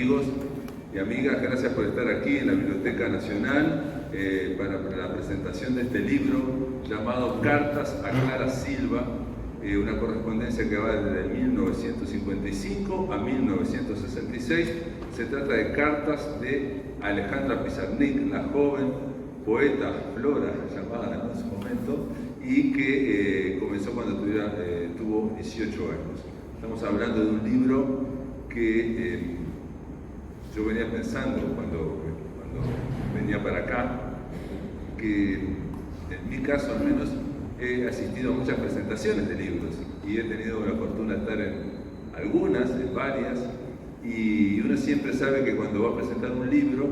Amigos y amigas, gracias por estar aquí en la Biblioteca Nacional para la presentación de este libro llamado Cartas a Clara Silva, una correspondencia que va desde 1955 a 1966. Se trata de cartas de Alejandra Pizarnik, la joven poeta Flora, llamada en su momento, y que comenzó cuando tuvo 18 años. Estamos hablando de un libro que yo venía pensando cuando venía para acá, que en mi caso al menos he asistido a muchas presentaciones de libros y he tenido la fortuna de estar en algunas, en varias, y uno siempre sabe que cuando va a presentar un libro,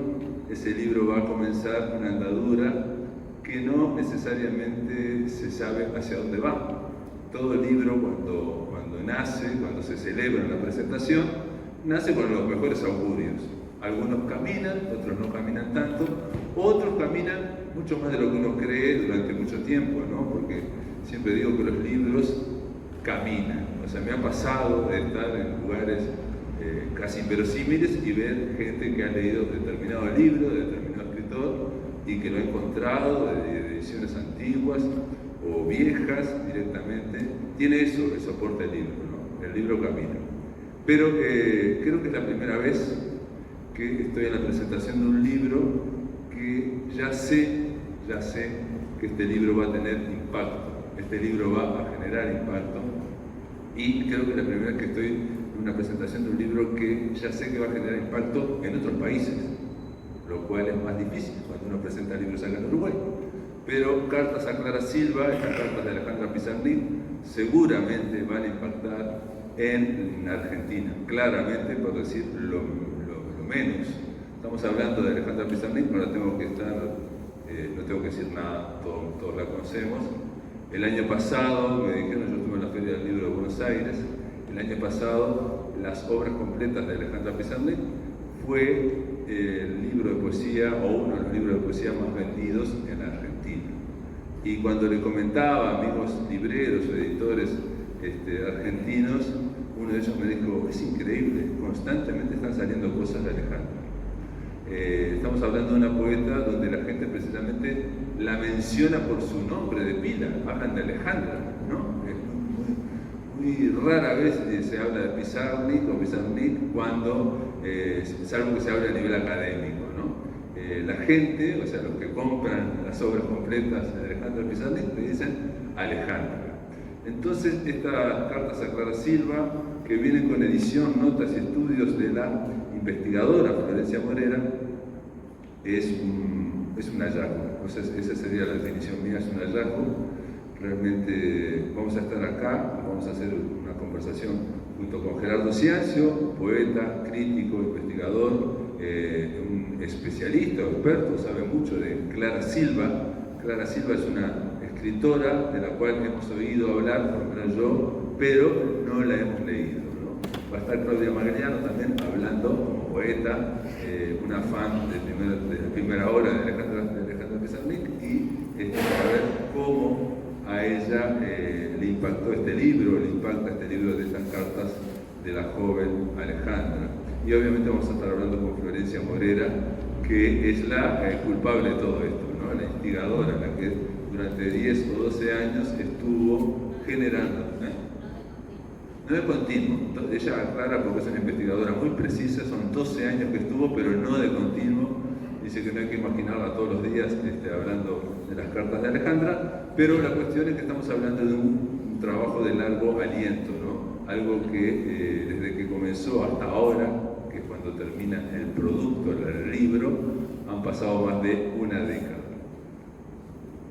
ese libro va a comenzar una andadura que no necesariamente se sabe hacia dónde va. Todo libro cuando nace, cuando se celebra una presentación, nace con los mejores augurios. Algunos caminan, otros no caminan tanto, otros caminan mucho más de lo que uno cree durante mucho tiempo, ¿no? Porque siempre digo que los libros caminan. O sea, me ha pasado de estar en lugares casi inverosímiles y ver gente que ha leído determinado libro, de determinado escritor, y que lo ha encontrado de ediciones antiguas o viejas directamente. Tiene eso, el soporte del libro, ¿no? El libro camina. Pero creo que es la primera vez que estoy en la presentación de un libro que ya sé que este libro va a tener impacto, este libro va a generar impacto, y creo que es la primera vez que estoy en una presentación de un libro que ya sé que va a generar impacto en otros países, lo cual es más difícil cuando uno presenta libros acá en Uruguay. Pero Cartas a Clara Silva, estas cartas de Alejandra Pizarnik, seguramente van a impactar en Argentina, claramente, por decir lo menos. Estamos hablando de Alejandra Pizarnik, no tengo que decir nada, todos la conocemos. El año pasado, me dijeron, yo estuve en la Feria del Libro de Buenos Aires, el año pasado las obras completas de Alejandra Pizarnik fue el libro de poesía, o uno de los libros de poesía más vendidos en Argentina. Y cuando le comentaba a amigos libreros o editores argentinos, uno de ellos me dijo, es increíble, constantemente están saliendo cosas de Alejandra. Estamos hablando de una poeta donde la gente precisamente la menciona por su nombre de pila, hablan de Alejandra, ¿no? Muy rara vez se habla de Pizarnik o Pizarnik cuando, salvo que se hable a nivel académico, ¿no? La gente, o sea, los que compran las obras completas de Alejandra Pizarnik, le dicen Alejandra. Entonces, estas cartas a Clara Silva, que vienen con edición, notas y estudios de la investigadora Florencia Morera, es un hallazgo. O sea, esa sería la definición mía, es un hallazgo. Realmente vamos a estar acá, vamos a hacer una conversación junto con Gerardo Ciancio, poeta, crítico, investigador, un especialista, experto, sabe mucho de Clara Silva. Clara Silva es una escritora de la cual hemos oído hablar, por lo menos yo, pero no la hemos leído, ¿no? Va a estar Claudia Magriano también hablando como poeta, una fan de primera hora de Alejandra Pizarnik, y para ver cómo a ella le impactó este libro, le impacta este libro de estas cartas de la joven Alejandra. Y obviamente vamos a estar hablando con Florencia Morera, que es la culpable de todo esto, ¿no? La instigadora, la que durante 10 o 12 años estuvo generando. No de continuo. Ella aclara, porque es una investigadora muy precisa, son 12 años que estuvo, pero no de continuo. Dice que no hay que imaginarla todos los días hablando de las cartas de Alejandra, pero la cuestión es que estamos hablando de un trabajo de largo aliento, ¿no? Algo que desde que comenzó hasta ahora, que es cuando termina el producto, el libro, han pasado más de una década.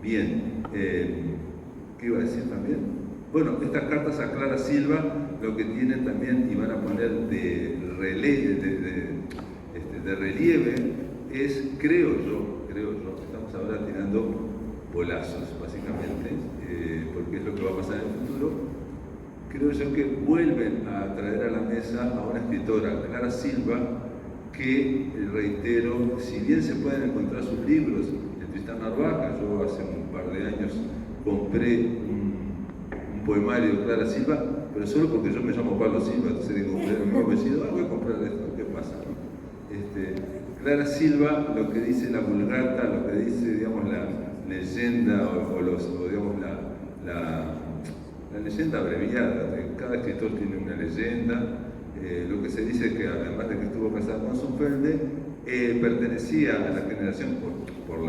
Bien, ¿qué iba a decir también? Bueno, estas cartas a Clara Silva lo que tienen también, y van a poner de relieve, es, creo yo, estamos ahora tirando bolazos, básicamente, porque es lo que va a pasar en el futuro. Creo yo que vuelven a traer a la mesa a una escritora, Clara Silva, que, reitero, si bien se pueden encontrar sus libros en Tristán Narvaja, yo hace un par de años compré un poemario de Clara Silva, pero solo porque yo me llamo Pablo Silva, entonces digo, mi apellido, voy a comprar esto, ¿qué pasa? ¿No? Clara Silva, lo que dice la Vulgata, lo que dice, digamos, la leyenda digamos, la leyenda abreviada, cada escritor tiene una leyenda. Lo que se dice es que además de que estuvo casada con Zumfelde, pertenecía a la generación por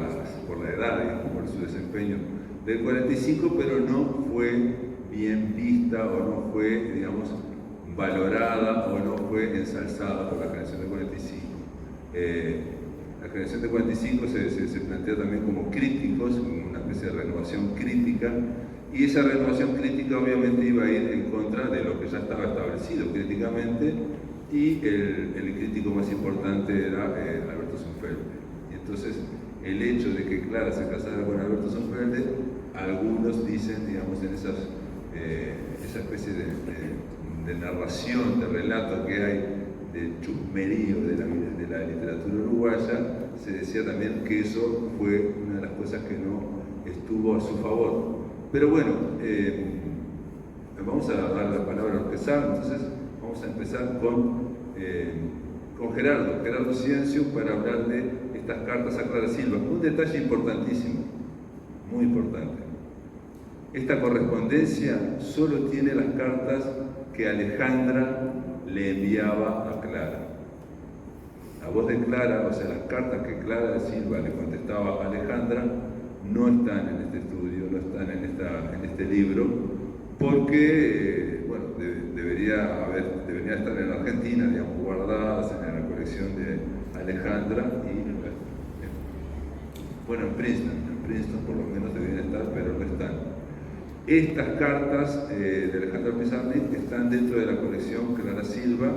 la edad, digamos, por su desempeño del 45, pero no fue bien vista o no fue, digamos, valorada o no fue ensalzada por la generación del 45. La generación del 45 se plantea también como críticos, una especie de renovación crítica, y esa renovación crítica obviamente iba a ir en contra de lo que ya estaba establecido críticamente, y el crítico más importante era Alberto Zumfelde. Y entonces el hecho de que Clara se casara con Alberto Zumfelde, algunos dicen, digamos, en esa especie de narración, de relato que hay, de chusmerío de la literatura uruguaya, se decía también que eso fue una de las cosas que no estuvo a su favor. Pero bueno, vamos a dar la palabra a los que saben, entonces vamos a empezar con Gerardo Ciencio, para hablar de estas cartas a Clara Silva. Un detalle importantísimo, muy importante. Esta correspondencia solo tiene las cartas que Alejandra le enviaba a Clara. La voz de Clara, o sea, las cartas que Clara Silva le contestaba a Alejandra, no están en este estudio, no están en este libro, porque, bueno, debería estar en Argentina, digamos, guardadas en la colección de Alejandra, y bueno, en Princeton por lo menos deberían estar, pero no están. Estas cartas de Alejandra Pizarnik están dentro de la colección Clara Silva,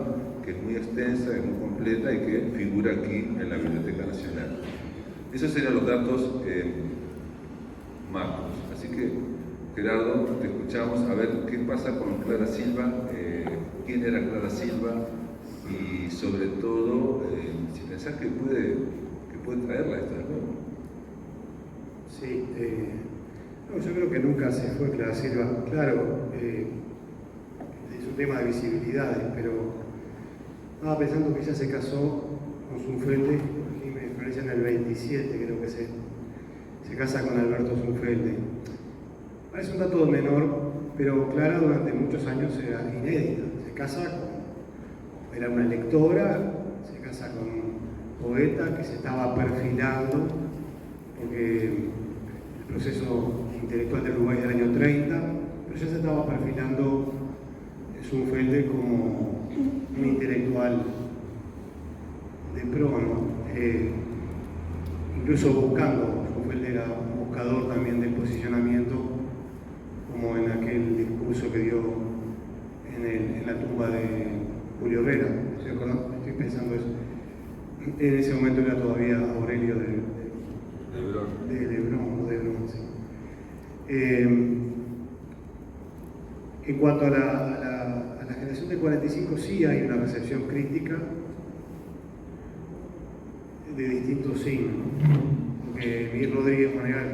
que es muy extensa, es muy completa y que figura aquí en la Biblioteca Nacional. Esos serían los datos macros. Así que, Gerardo, te escuchamos a ver qué pasa con Clara Silva, quién era Clara Silva, y sobre todo, si pensás que puede traerla esta de nuevo. Sí, no, yo creo que nunca se fue Clara Silva. Claro, es un tema de visibilidades, pero estaba pensando que ella se casó con Zumfelde, me parece en el 27, creo que se casa con Alberto Zumfelde. Parece un dato menor, pero Clara durante muchos años era inédita. Se casa era una lectora, se casa con un poeta que se estaba perfilando, porque el proceso intelectual del Uruguay del año 30, pero ya se estaba perfilando Zumfelde como un intelectual de pro, ¿no? Incluso buscando, Zumfelde era un buscador también del posicionamiento, como en aquel discurso que dio en la tumba de Julio Herrera. Estoy pensando eso. En ese momento era todavía Aurelio de Lebrón, sí. En cuanto a la generación del 45, sí hay una recepción crítica de distintos signos, ¿no? Porque Miguel Rodríguez Monegal,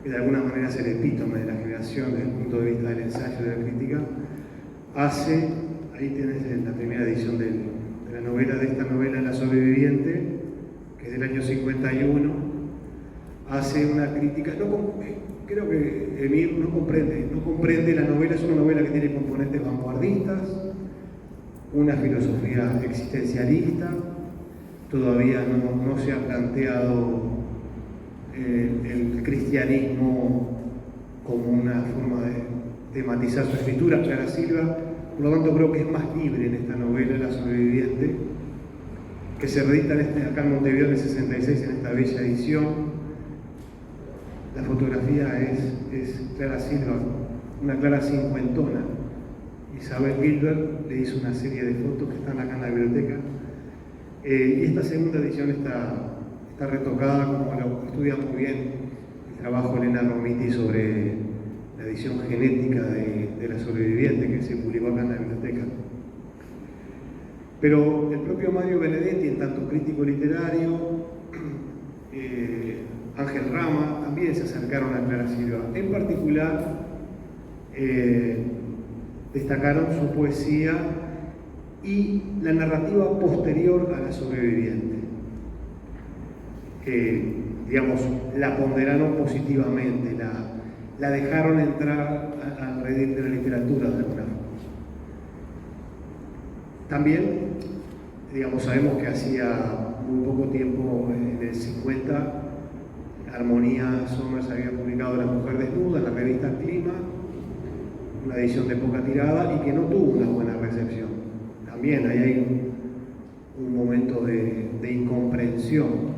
que de alguna manera es el epítome de la generación desde el punto de vista del ensayo de la crítica, ahí tienes la primera edición de esta novela, La sobreviviente, que es del año 51, hace una crítica, creo que Emir no comprende la novela, es una novela que tiene componentes vanguardistas, una filosofía existencialista, todavía no se ha planteado el cristianismo como una forma de matizar su escritura. Clara Silva, por lo tanto, creo que es más libre en esta novela, La sobreviviente, que se reedita acá en Montevideo en el 66 en esta bella edición. La fotografía es Clara Silva, una Clara cincuentona. Isabel Gilbert le hizo una serie de fotos que están acá en la biblioteca. Y esta segunda edición está retocada, como lo estudia muy bien el trabajo de Elena Romiti sobre la edición genética de La sobreviviente, que se publicó acá en la biblioteca. Pero el propio Mario Benedetti, en tanto crítico literario, Ángel Rama, también se acercaron a Clara Silva. En particular, destacaron su poesía y la narrativa posterior a La sobreviviente. digamos, la ponderaron positivamente, la dejaron entrar al redil de la literatura de alguna forma. También, digamos, sabemos que hacía muy poco tiempo, en el 50, Armonía Somers había publicado La mujer desnuda en la revista Clima, una edición de poca tirada y que no tuvo una buena recepción. También ahí hay un momento de incomprensión.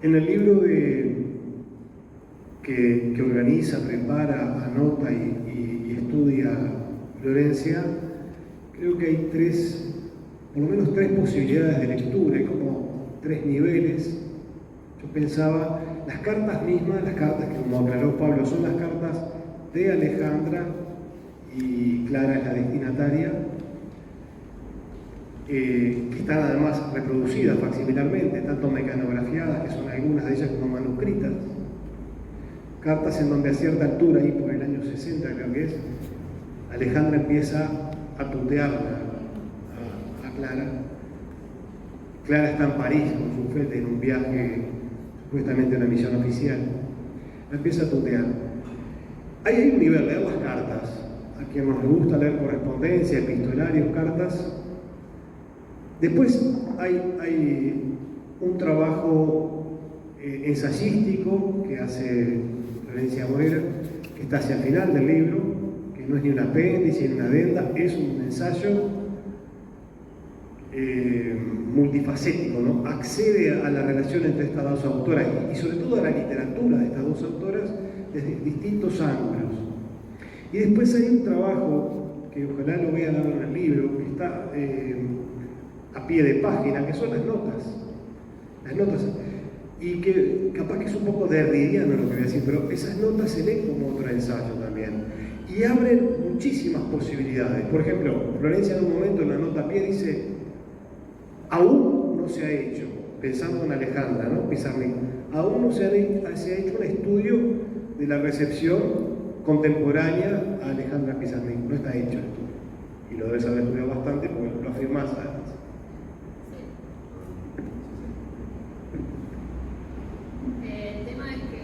En el libro que organiza, prepara, anota y estudia Florencia, creo que hay por lo menos tres posibilidades de lectura, hay como 3 niveles. Yo pensaba, las cartas mismas, las cartas que, como aclaró Pablo, son las cartas de Alejandra y Clara es la destinataria, que están además reproducidas facsimilarmente, tanto mecanografiadas, que son algunas de ellas, como manuscritas. Cartas en donde a cierta altura, ahí por el año 60 creo que es, Alejandra empieza a tutearla a Clara. Clara está en París con su fete en un viaje, supuestamente una misión oficial. La empieza a tutear. Ahí hay un nivel, leer las cartas. A quien nos gusta leer correspondencia, epistolarios, cartas. Después hay un trabajo ensayístico que hace Florencia Morera, que está hacia el final del libro, que no es ni un apéndice ni una adenda, es un ensayo multifacético, ¿no? Accede a la relación entre estas dos autoras y sobre todo a la literatura de estas dos autoras desde distintos ángulos. Y después hay un trabajo que ojalá lo vean ahora en el libro, que está a pie de página, que son las notas, y que capaz que es un poco derridiano lo que voy a decir, pero esas notas se leen como otro ensayo también, y abren muchísimas posibilidades. Por ejemplo, Florencia en un momento en la nota a pie dice, aún no se ha hecho, pensando en Alejandra, ¿no? Pizarnik, aún no se ha hecho un estudio de la recepción contemporánea a Alejandra Pizarnik, no está hecho el estudio, y lo debes haber estudiado bastante porque lo afirmás además. El tema es que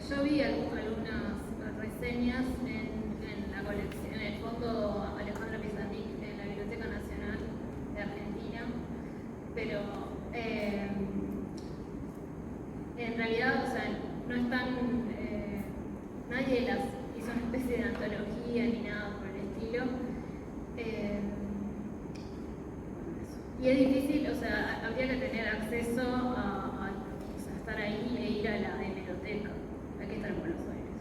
yo vi algunas reseñas en la colección, en el fondo Alejandra Pizarnik en la Biblioteca Nacional de Argentina, pero en realidad, o sea, no están, nadie las hizo una especie de antología ni nada por el estilo. Y es difícil, o sea, habría que tener acceso a estar ahí e ir a la hemeroteca. Hay que estar en Buenos Aires.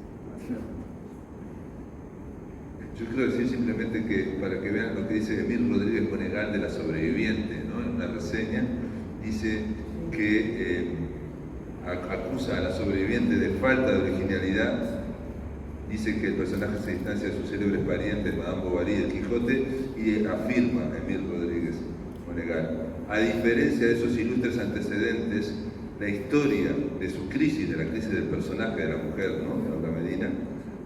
Yo quiero decir simplemente que, para que vean lo que dice Emil Rodríguez Monegal de La sobreviviente, ¿no? En una reseña, dice que acusa a la sobreviviente de falta de originalidad, dice que el personaje se distancia de sus célebres parientes, Madame Bovary y el Quijote, y afirma Emil Rodríguez Monegal, a diferencia de esos ilustres antecedentes, la historia de su crisis, de la crisis del personaje de la mujer, ¿no? De Laura Medina,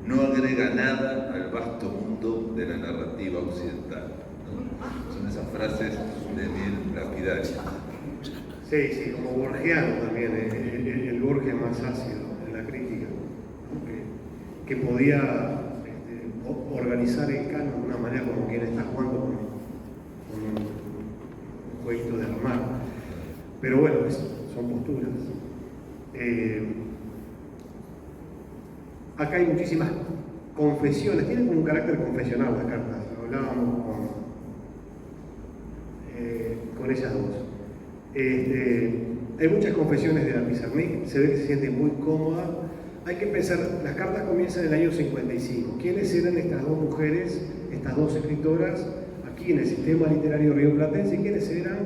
no agrega nada al vasto mundo de la narrativa occidental, ¿no? Son esas frases de Emil lapidario. Sí, como borgiano también, el Borges más ácido en la crítica, ¿no? que podía organizar el canon de una manera como quien está jugando con un jueguito de armar. Pero bueno, son posturas. Acá hay muchísimas confesiones, tienen como un carácter confesional las cartas, hablábamos con ellas dos. Hay muchas confesiones de la Pizarnik, se ve que se siente muy cómoda. Hay que pensar, las cartas comienzan en el año 55. ¿Quiénes eran estas dos mujeres, estas dos escritoras, aquí en el sistema literario rioplatense? ¿Quiénes eran?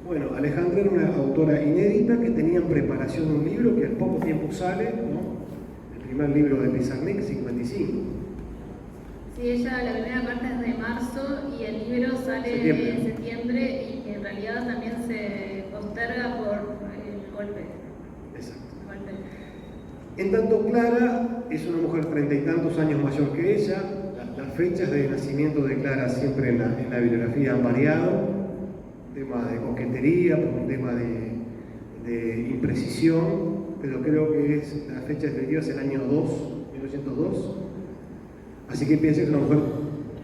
Bueno, Alejandra era una autora inédita que tenía en preparación un libro que al poco tiempo sale, ¿no? El primer libro de Pizarnik, 55. Sí, ella, la primera parte es de marzo y el libro sale en septiembre y en realidad también se posterga por el golpe. Exacto. El golpe. En tanto, Clara es una mujer 30 y tantos años mayor que ella, las fechas de nacimiento de Clara siempre en la bibliografía han variado, un tema de coquetería, por un tema de imprecisión, pero creo que la fecha definitiva es el año 1902, así que piensen que es una mujer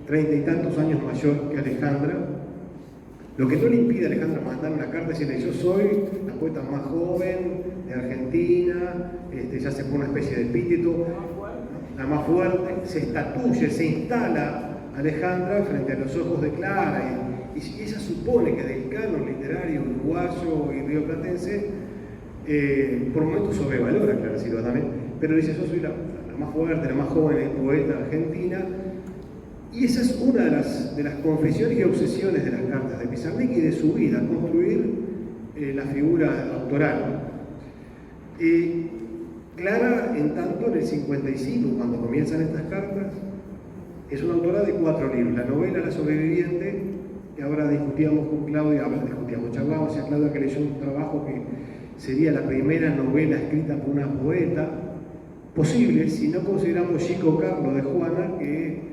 30 y tantos años mayor que Alejandra, lo que no le impide a Alejandra mandar una carta y decirle: yo soy la poeta más joven de Argentina, ya se pone una especie de epíteto, la más fuerte, se estatuye, se instala Alejandra frente a los ojos de Clara, y ella supone que del canon literario uruguayo y rioplatense, por momentos sobrevalora a Clara Silva también, pero dice: yo soy la más fuerte, la más joven poeta argentina. Y esa es una de las confesiones y obsesiones de las cartas de Pizarnik y de su vida, construir la figura autoral. Clara, en tanto, en el 55, cuando comienzan estas cartas, es una autora de 4 libros. La novela La sobreviviente, que ahora discutíamos con Claudia, charlábamos, y a Claudia que leyó un trabajo que sería la primera novela escrita por una poeta, posible, si no consideramos Chico Carlo de Juana, que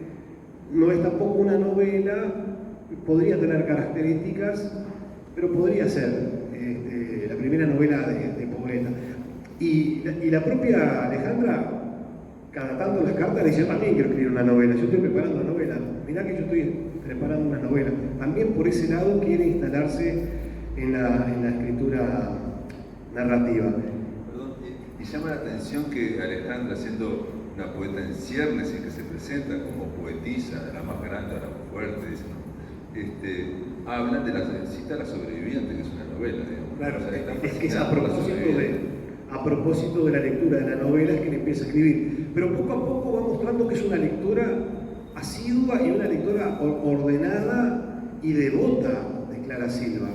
no es tampoco una novela, podría tener características, pero podría ser la primera novela de poeta. Y la propia Alejandra, cada tanto las cartas, le dice: yo también quiero escribir una novela, yo estoy preparando una novela, mirá que yo estoy preparando una novela. También por ese lado quiere instalarse en la escritura narrativa. Perdón, y llama la atención que Alejandra, siendo una poeta en ciernes y que se presenta como poetisa, la más grande, la más fuerte, habla de cita La sobreviviente, que es una novela, digamos. Claro, o sea, es que es a propósito de la lectura de la novela es que le empieza a escribir, pero poco a poco va mostrando que es una lectura asidua y una lectura ordenada y devota de Clara Silva.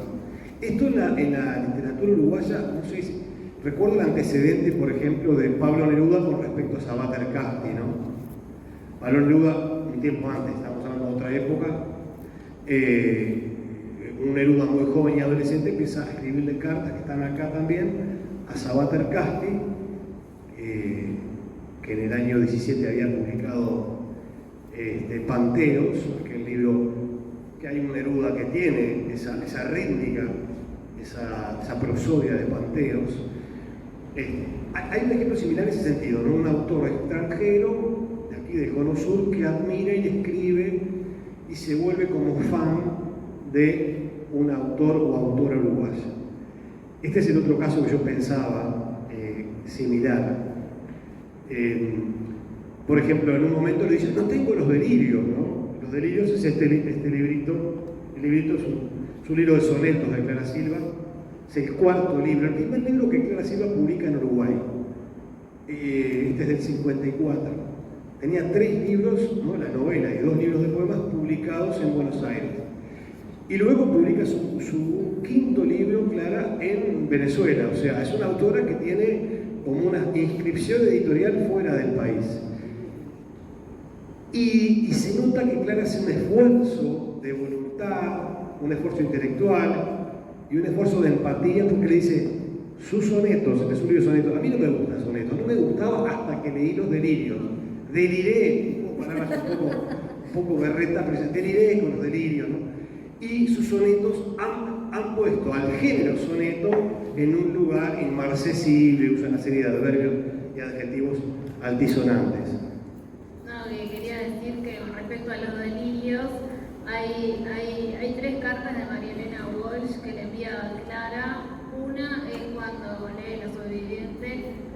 Esto en la literatura uruguaya, no sé si recuerdo el antecedente, por ejemplo, de Pablo Neruda con respecto a Sabater Casti, ¿no? Pablo Neruda, un tiempo antes, estamos hablando de otra época, un Neruda muy joven y adolescente empieza a escribirle cartas que están acá también a Sabater Casti, que en el año 17 había publicado Panteos, aquel libro que hay un Neruda que tiene esa rítmica, esa prosodia de Panteos. Hay un ejemplo similar en ese sentido, ¿no? Un autor extranjero de aquí del Cono Sur que admira y escribe y se vuelve como fan de un autor o autora uruguaya. Este es el otro caso que yo pensaba similar. Por ejemplo, en un momento le dicen: no tengo Los delirios, ¿no? Los delirios es este librito, el librito es un libro de sonetos de Clara Silva, es el 4º libro, el primer libro que Clara Silva publica en Uruguay. Este es del 54. Tenía 3 libros, ¿no? La novela y 2 libros de poemas publicados en Buenos Aires. Y luego publica su 5º libro, Clara, en Venezuela. O sea, es una autora que tiene como una inscripción editorial fuera del país. Y se nota que Clara hace un esfuerzo de voluntad, un esfuerzo intelectual y un esfuerzo de empatía, porque le dice: sus sonetos, este es un libro de sonetos, a mí no me gustan sonetos, no me gustaba hasta que leí Los delirios. Deliré, palabras un poco berretas, pero deliré con los delirios, ¿no? Y sus sonetos han puesto al género soneto en un lugar inmarcesible, usa una serie de adverbios y adjetivos altisonantes. No, que quería decir que con respecto a Los delirios, hay 3 cartas de María Elena Walsh que le envía a Clara. Una es cuando lee La sobreviviente,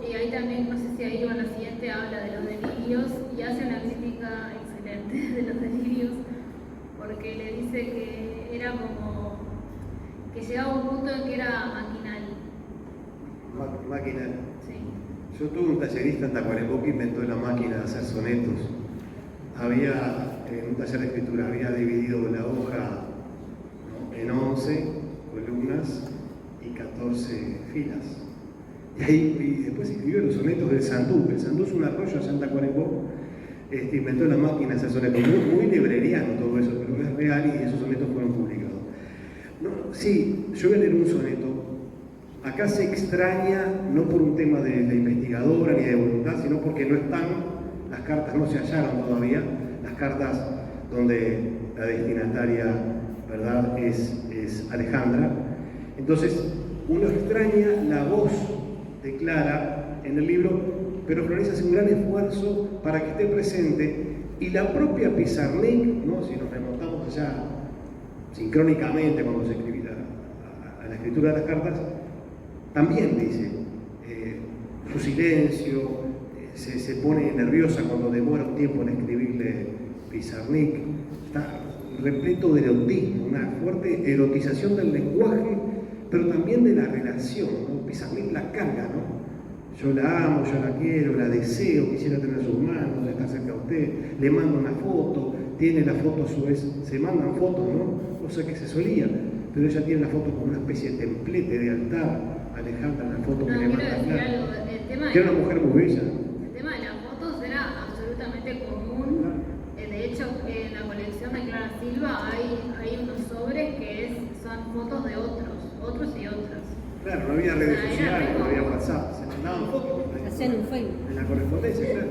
y ahí también, no sé si ahí o en la siguiente, habla de los delirios y hace una crítica excelente de los delirios, porque le dice que era como que llegaba un punto en que era maquinal. Maquinal. Sí. Yo tuve un tallerista en Tacuarembó que inventó la máquina de hacer sonetos. Había, en un taller de escritura, había dividido la hoja, ¿no?, en 11 columnas y 14 filas. Y después escribió los sonetos del Sandú. El Sandú es un arroyo allá en Tacuarembó. Inventó la máquina de hacer sonetos. Muy libreriano todo eso, pero es real y esos sonetos fueron publicados. No, sí, yo voy a leer un soneto. Acá se extraña, no por un tema de investigadora ni de voluntad, sino porque no están las cartas no se hallaron todavía, las cartas donde la destinataria, ¿verdad?, es Alejandra. Entonces, uno extraña la voz de Clara en el libro, pero Florencia hace un gran esfuerzo para que esté presente, y la propia Pizarnik, ¿no?, si nos remontamos allá sincrónicamente cuando se escribía a la escritura de las cartas, también dice su silencio, se pone nerviosa cuando demora un tiempo en escribirle Pizarnik, está repleto de erotismo, una fuerte erotización del lenguaje, pero también de la relación, ¿no? Pizarnik la carga, ¿no? Yo la amo, yo la quiero, la deseo, quisiera tener sus manos, estar cerca de usted, le mando una foto, tiene la foto a su vez, se mandan fotos, ¿no? Cosa que se solía, pero ella tiene la foto como una especie de templete de altar, Alejandra, la foto que le manda Clara. Que era una mujer muy bella. El tema de las fotos era absolutamente común. De hecho, en la colección de Clara Silva hay unos sobres que son fotos de otros y otras. Claro, no había redes sociales, no había WhatsApp, se mandaban fotos. Hacían un Facebook. En la correspondencia, claro.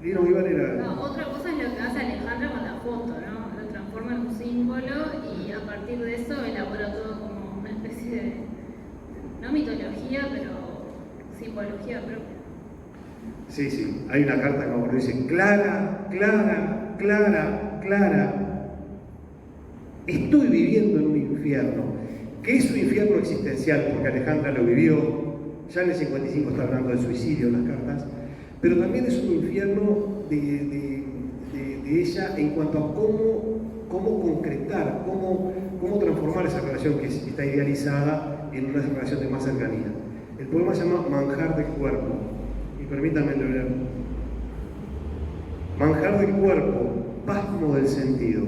Iván era... No, otra cosa es lo que hace Alejandra con la foto, ¿no? Lo transforma en un símbolo y a partir de eso elabora todo como una especie de, no mitología, pero simbología propia. Sí, sí, hay una carta como dice, Clara, Clara, Clara, Clara, estoy viviendo en un infierno, que es un infierno existencial, porque Alejandra lo vivió, ya en el 55 está hablando del suicidio en las cartas, pero también es un infierno de ella en cuanto a cómo concretar, cómo transformar esa relación que está idealizada en una relación de más cercanía. El poema se llama Manjar del Cuerpo, y permítanme leer. Manjar del cuerpo, pasmo del sentido,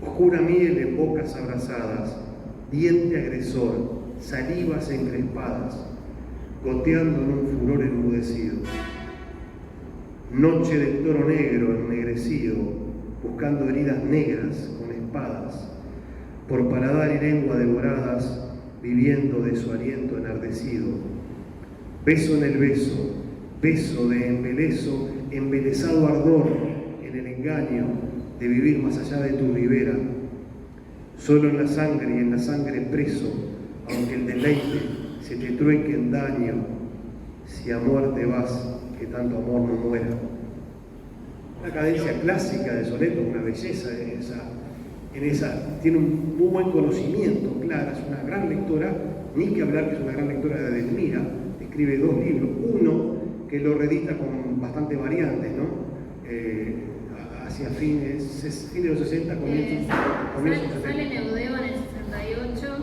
oscura miel en bocas abrazadas, diente agresor, salivas encrespadas, goteando en un furor enmudecido. Noche del toro negro ennegrecido, buscando heridas negras con espadas, por paladar y lengua devoradas, viviendo de su aliento enardecido. Beso en el beso, beso de embelezo, embelesado ardor en el engaño de vivir más allá de tu ribera. Solo en la sangre y en la sangre preso, aunque el deleite se te trueque en daño, si a muerte vas, que tanto amor no muera. Una cadencia clásica de soneto, una belleza en esa, tiene un muy buen conocimiento, Clara, es una gran lectora, ni que hablar que es una gran lectora de Edelmira, escribe 2 libros, uno que lo redita con bastante variantes, ¿no? Hacia fines de los 60, comienzos de Sale en Eudeva en el 68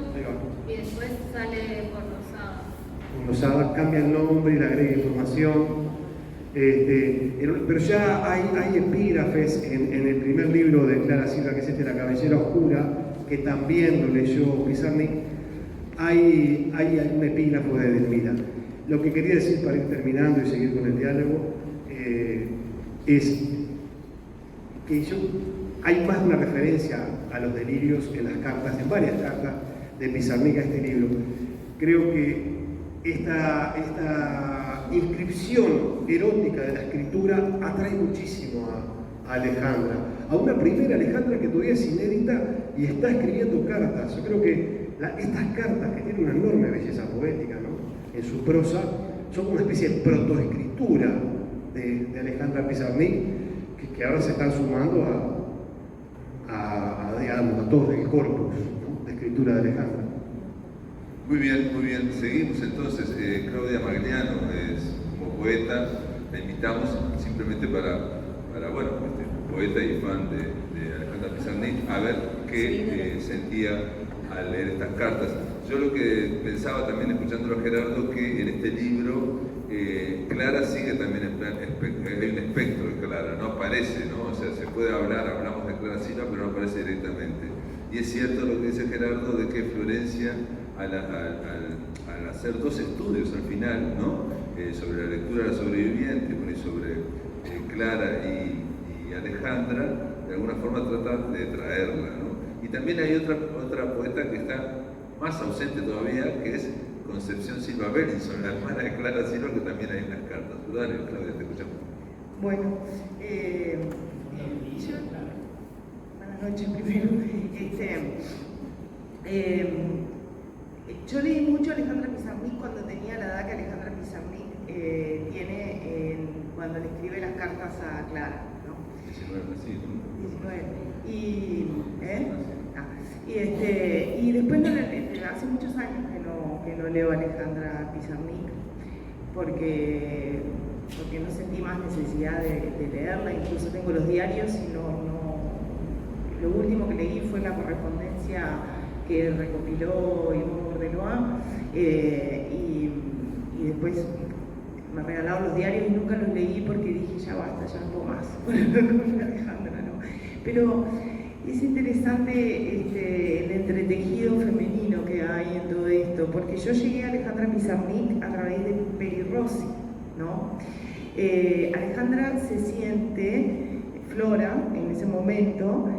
y después sale por Rosada. Rosada cambia el nombre y le agrega información. Pero ya hay epígrafes en el primer libro de Clara Silva, que es La cabellera oscura, que también lo leyó Pizarnik. Hay un epígrafo de Edelmira. Lo que quería decir para ir terminando y seguir con el diálogo es que hay más de una referencia a los delirios en las cartas, en varias cartas de Pizarnik a este libro. Creo que esta inscripción erótica de la escritura atrae muchísimo a Alejandra, a una primera Alejandra que todavía es inédita y está escribiendo cartas. Yo creo que estas cartas, que tienen una enorme belleza poética, ¿no?, en su prosa, son una especie de protoescritura de Alejandra Pizarnik, que ahora se están sumando a todo el corpus, ¿no?, de escritura de Alejandra. Muy bien, muy bien. Seguimos entonces. Claudia Magliano es como poeta, la invitamos simplemente para poeta y fan de Alejandra Pizarnik, a ver qué sentía al leer estas cartas. Yo lo que pensaba también escuchándolo a Gerardo, que en este libro Clara sigue también en plan, hay un espectro de Clara, no aparece, ¿no? O sea, se puede hablar, hablamos de Clara Silva, pero no aparece directamente. Y es cierto lo que dice Gerardo, de que Florencia, al hacer 2 estudios al final, ¿no?, sobre la lectura de la sobreviviente, y sobre Clara y Alejandra, de alguna forma trata de traerla, ¿no? Y también hay otra poeta que está más ausente todavía, que es Concepción Silva Berinson, la hermana de Clara Silva, que también hay unas cartas. Dale, Claudia, te escuchamos. Bueno, buenas noches primero. Yo leí mucho a Alejandra Pizarnik cuando tenía la edad que Alejandra Pizarnik tiene cuando le escribe las cartas a Clara, ¿no? 19, sí, ¿no? 19. Y después hace muchos años que no leo a Alejandra Pizarnik porque no sentí más necesidad de leerla. Incluso tengo los diarios y lo último que leí fue la correspondencia que recopiló Yvonne Bordelois, y después me regalaron los diarios y nunca los leí porque dije ya basta, ya no puedo más con Alejandra, ¿no? Pero es interesante el entretejido femenino que hay en todo esto, porque yo llegué a Alejandra Pizarnik a través de Peri Rossi, ¿no? Alejandra se siente, Flora en ese momento,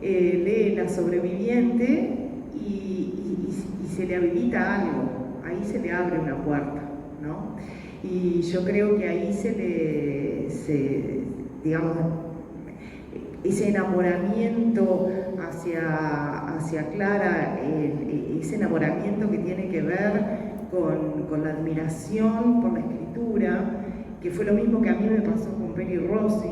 lee La sobreviviente y se le habilita algo, ahí se le abre una puerta, ¿no? Y yo creo que ahí digamos, ese enamoramiento hacia Clara, ese enamoramiento que tiene que ver con la admiración por la escritura, que fue lo mismo que a mí me pasó con Peri Rossi,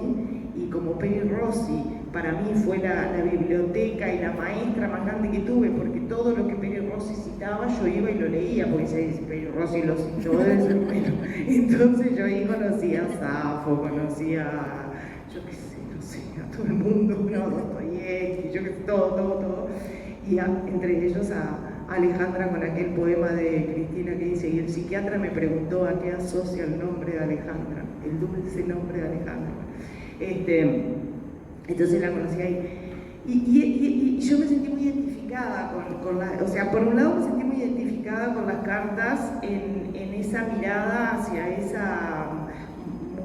y como Peri Rossi para mí fue la biblioteca y la maestra más grande que tuve, porque todo lo que Peri Rossi citaba yo iba y lo leía, porque si Peri Rossi lo citó, bueno, entonces yo ahí conocía a Safo, conocía a, yo qué sé, no sé, a todo el mundo, no, Dostoyevsky, yo qué sé, todo, y entre ellos a Alejandra con aquel poema de Cristina que dice: y el psiquiatra me preguntó a qué asocia el nombre de Alejandra, el dulce nombre de Alejandra. Entonces la conocí ahí. Y yo me sentí muy identificada con o sea, por un lado me sentí muy identificada con las cartas en esa mirada hacia esa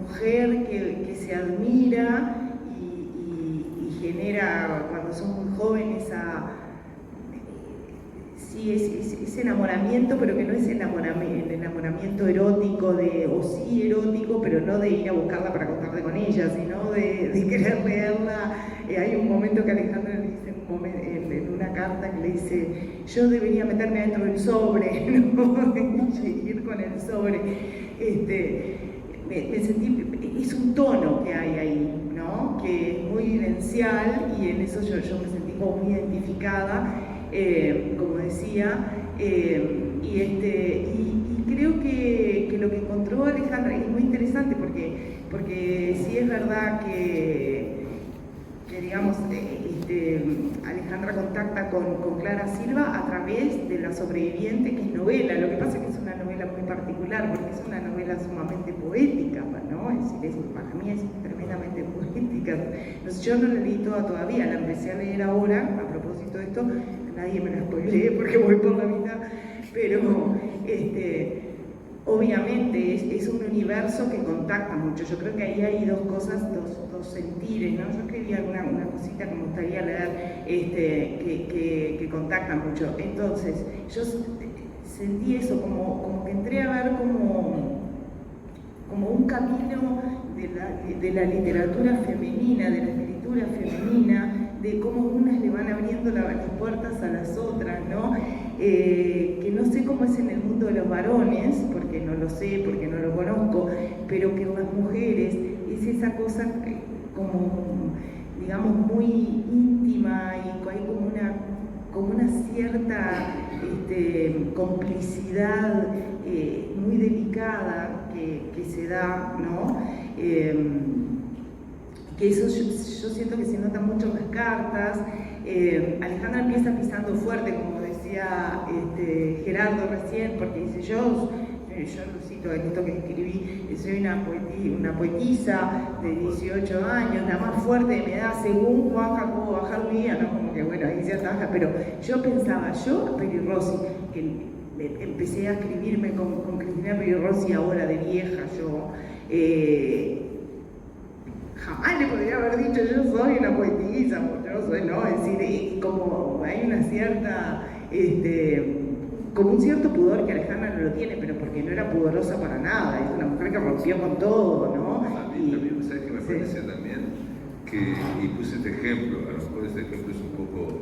mujer que se admira y genera, cuando son muy jóvenes, ese enamoramiento, pero que no es el enamoramiento erótico, o sí erótico, pero no de ir a buscarla para acostarte con ella, sino de querer leerla. Hay un momento que Alejandra le dice en una carta que le dice: yo debería meterme dentro del sobre, ¿no? Y ir con el sobre. Me sentí, es un tono que hay ahí, ¿no? Que es muy vivencial, y en eso yo me sentí como muy identificada. Como decía, y creo que lo que encontró Alejandra es muy interesante, porque sí es verdad que digamos, Alejandra contacta con Clara Silva a través de La sobreviviente, que es novela. Lo que pasa es que es una novela muy particular, porque es una novela sumamente poética, ¿no? Es decir, para mí es tremendamente poética. Yo no la leí toda todavía, la empecé a leer ahora, a propósito de esto. Nadie me la spoilee porque voy por la mitad, pero obviamente es un universo que contacta mucho. Yo creo que ahí hay dos cosas, dos sentires, ¿no? Yo escribí una cosita que me gustaría leer, que contactan mucho. Entonces, yo sentí eso, como que entré a ver como un camino de la literatura femenina, de la escritura femenina, de cómo unas le van abriendo las puertas a las otras, ¿no? Que no sé cómo es en el mundo de los varones, porque no lo sé, porque no lo conozco, pero que en las mujeres es esa cosa como, digamos, muy íntima, y hay como una cierta complicidad muy delicada que se da, ¿no? Que eso yo siento que se nota mucho en las cartas. Alejandra empieza pisando fuerte, como decía Gerardo recién, porque dice: yo lo cito en esto que escribí, soy una poetisa de 18 años, la más fuerte de mi edad, según Juan Jacobo Bajarlía, ¿no? Como que bueno, ahí se ataja, pero yo pensaba, Peri Rossi, que empecé a escribirme con Cristina Peri Rossi ahora de vieja, jamás le podría haber dicho: yo soy una poetisa, yo soy, no, es decir, como hay una cierta como un cierto pudor que Alejandra no lo tiene, pero porque no era pudorosa para nada, es una mujer que rompió con todo, ¿no? A mí, ¿sabes qué me parece también? Y puse este ejemplo, a lo mejor este ejemplo es un poco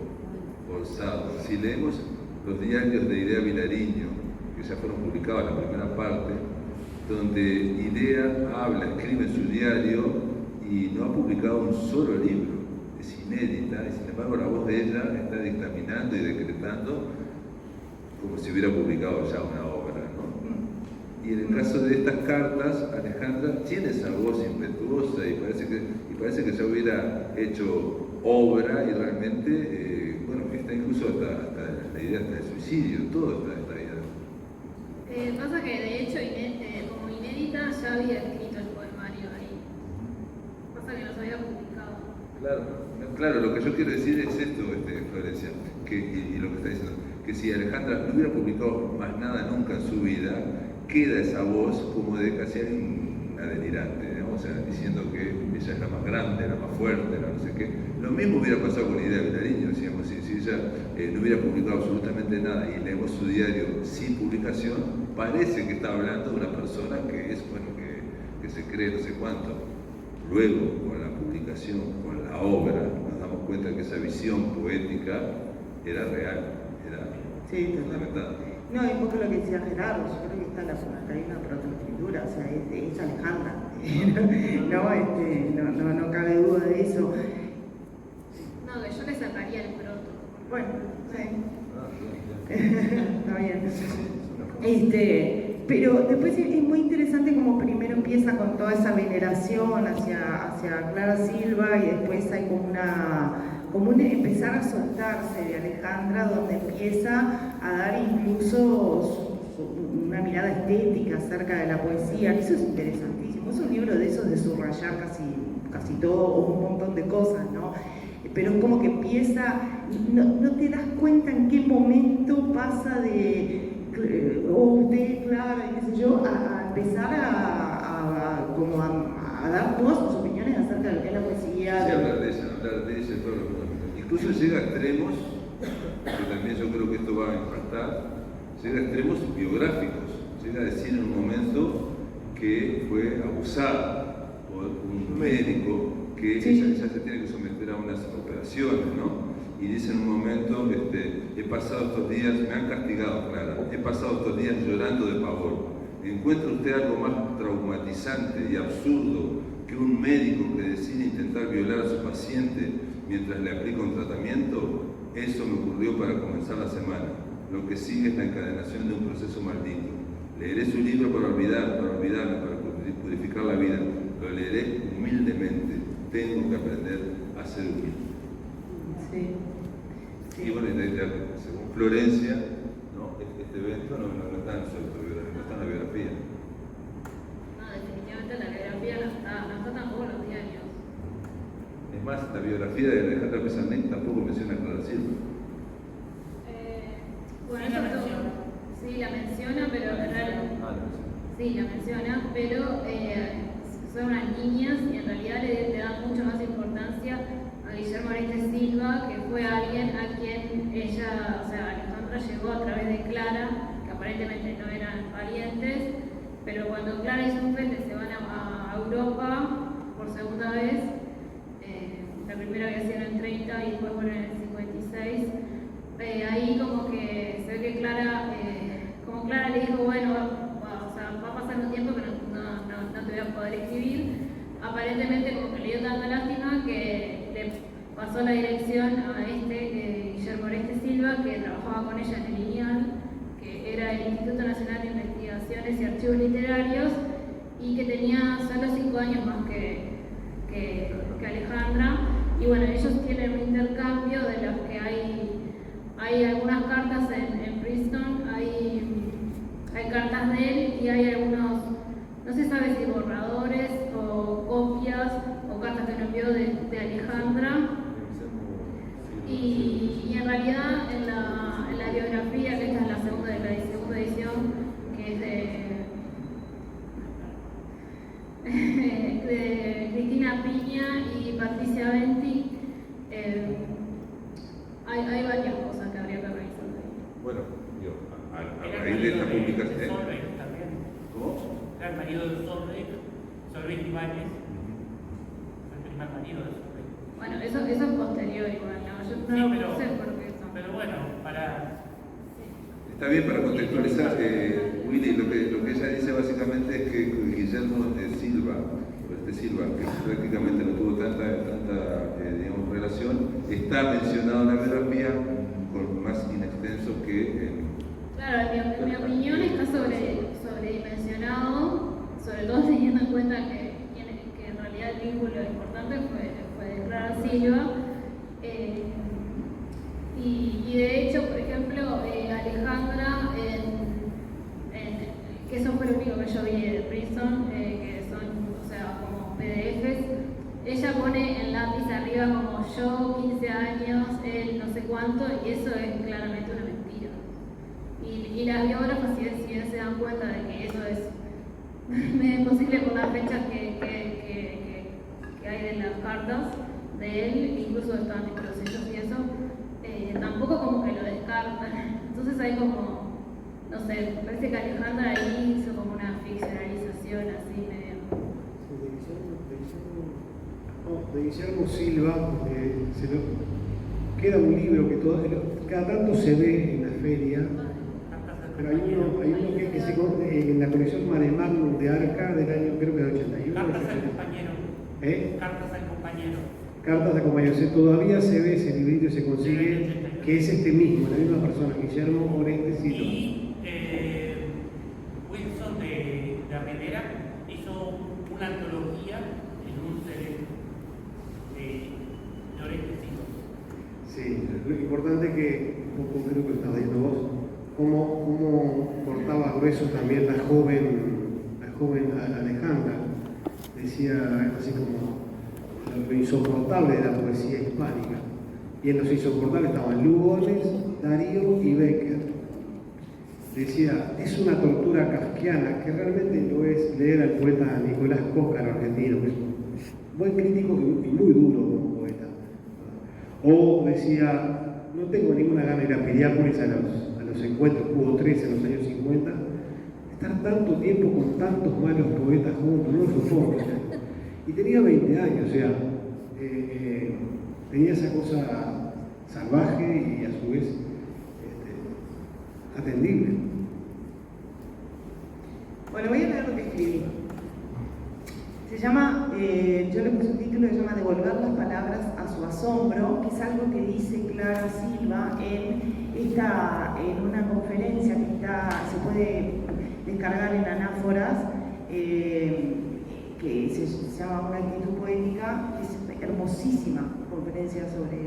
forzado. Si leemos los diarios de Idea Vilariño, que ya fueron publicados en la primera parte, donde Idea escribe en su diario y no ha publicado un solo libro, es inédita, y sin embargo la voz de ella está dictaminando y decretando como si hubiera publicado ya una obra, ¿no? Y en el caso de estas cartas, Alejandra tiene esa voz impetuosa y parece que ya hubiera hecho obra y realmente, bueno, está incluso hasta la idea del suicidio, todo está esta idea. Pasa que de hecho, como inédita, ya había escrito el poemario ahí. Pasa que no se había publicado. Claro, lo que yo quiero decir es esto, Florencia, y lo que está diciendo, que si Alejandra no hubiera publicado más nada nunca en su vida, queda esa voz como de casi una delirante, ¿no? O sea, diciendo que ella es la más grande, la más fuerte, la no sé qué. Lo mismo hubiera pasado con Idea Vilariño, decíamos, si ella no hubiera publicado absolutamente nada y leemos su diario sin publicación, parece que está hablando de una persona que es, bueno, que se cree no sé cuánto. Luego, con la publicación, con la obra, nos damos cuenta que esa visión poética era real, era fundamental. No, y un poco lo que decía Gerardo, yo creo que está hay una protoescritura, o sea, es Alejandra, no cabe duda de eso. No, que yo le sacaría el proto. Bueno, sí. Está bien. Pero después es muy interesante como primero empieza con toda esa veneración hacia Clara Silva y después hay como un empezar a soltarse de Alejandra, donde empieza a dar incluso una mirada estética acerca de la poesía. Eso es interesantísimo, es un libro de esos de subrayar casi todo o un montón de cosas, ¿no? Pero es como que empieza, no te das cuenta en qué momento pasa de usted, Clara, y qué sé yo, a empezar a dar todas sus opiniones acerca de lo que es la poesía. Sí, hablar de ella, todo lo que... Incluso llega a extremos, que también yo creo que esto va a impactar, llega a extremos biográficos, llega a decir en un momento que fue abusada por un médico, que ella se tiene que someter a unas operaciones, ¿no? Y dice en un momento, he pasado estos días, me han castigado, Clara, he pasado estos días llorando de pavor. ¿Encuentra usted algo más traumatizante y absurdo que un médico que decide intentar violar a su paciente mientras le aplica un tratamiento? Eso me ocurrió para comenzar la semana. Lo que sigue es la encadenación de un proceso maldito. Leeré su libro para olvidarme, para purificar la vida. Lo leeré humildemente. Tengo que aprender a ser humilde. Sí. Y bueno, según Florencia, ¿no? Este evento no está en su autobiografía, no está en la biografía. No, definitivamente la biografía no está tampoco en los diarios. Es más, la biografía de Alejandra Pizarnik tampoco menciona a Clara Silva. Bueno, sí la menciona, pero en realidad... Sí, la menciona, pero son unas niñas y en realidad le dan mucha más importancia a Guillermo Oreste Silva, que fue alguien a quien ella, o sea, Alejandra llegó a través de Clara, que aparentemente no eran parientes, pero cuando Clara y su frente se van a Europa por segunda vez, la primera había sido en el 30 y después vuelven en el 56, ahí como que se ve que Clara, como Clara le dijo, bueno, o sea, va a pasar un tiempo que no te voy a poder escribir, aparentemente como que le dio tanta lástima que le pasó la dirección a Guillermo Oreste Silva, que trabajaba con ella en el INIAL, que era el Instituto Nacional de Investigaciones y Archivos Literarios, y que tenía solo 5 años más que Alejandra. Y bueno, ellos tienen un intercambio de los que hay algunas cartas en Princeton, hay cartas de él y hay algunos, no se sabe si borradores o copias o cartas que nos envió de Alejandra. Y en realidad en la biografía, que esta es la segunda edición, que es de Cristina Piña y Patricia Venti, hay varias cosas que habría que revisar. Bueno, de esta publicación. Solveig también. ¿Cómo? Era el marido de Solveig Ibáñez. Fue el primer marido de Solveig. Bueno, eso es posterior igual, ¿no? Yo Sí, no pero- sé por qué eso. Pero bueno, para... Está bien para contextualizar, Willy, lo que ella dice básicamente es que Guillermo Silva, que prácticamente no tuvo tanta digamos, relación, está mencionado en la biografía con más inextenso que en... Claro, en mi opinión está sobredimensionado, sobre todo teniendo en cuenta que en realidad el vínculo importante fue de Clara Silva. Y de hecho, por ejemplo, Alejandra, que eso fue lo único que yo vi de Princeton, que son, o sea, como PDFs, ella pone en lápiz arriba como yo, 15 años, él, no sé cuánto, y eso es claramente una mentira. Y las biógrafas si bien se dan cuenta de que eso es medio imposible por las fechas que hay de las cartas de él, incluso están los sellos y eso, tampoco como que lo descartan. Entonces hay como, no sé, parece que Alejandra ahí hizo como una ficcionalización así medio. De Guillermo Silva, queda un libro que cada tanto se ve en la feria, pero hay uno que se en la colección Mare Magnum de Arca del año, creo que del 81. Cartas al compañero. Cartas al compañero. Cartas de compañeros. Todavía se ve ese librito y se consigue, que es este mismo, la misma persona, Guillermo Oreste Silva. Y Wilson de Armenera hizo una antología en un CD de Oreste Silva. Sí, lo importante que, un poco creo que lo estabas diciendo vos, cómo cortaba grueso también la joven Alejandra. Decía así como lo insoportable de la poesía hispánica. Y en los insoportables estaban Lugones, Darío y Becker. Decía, es una tortura kafkiana, que realmente lo es leer al poeta Nicolás Cócaro, argentino, que es un buen crítico y muy duro como poeta. O decía, no tengo ninguna gana de ir a Piriápolis a los encuentros, hubo 3 en los años 50, estar tanto tiempo con tantos malos poetas juntos, no lo supongo. Y tenía 20 años, o sea, tenía esa cosa salvaje y a su vez atendible. Bueno, voy a leer lo que escribí. Se llama, yo le puse un título que se llama Devolver las palabras a su asombro, que es algo que dice Clara Silva en una conferencia que se puede descargar en Anáforas, que se llama Una actitud poética, que es hermosísima conferencia sobre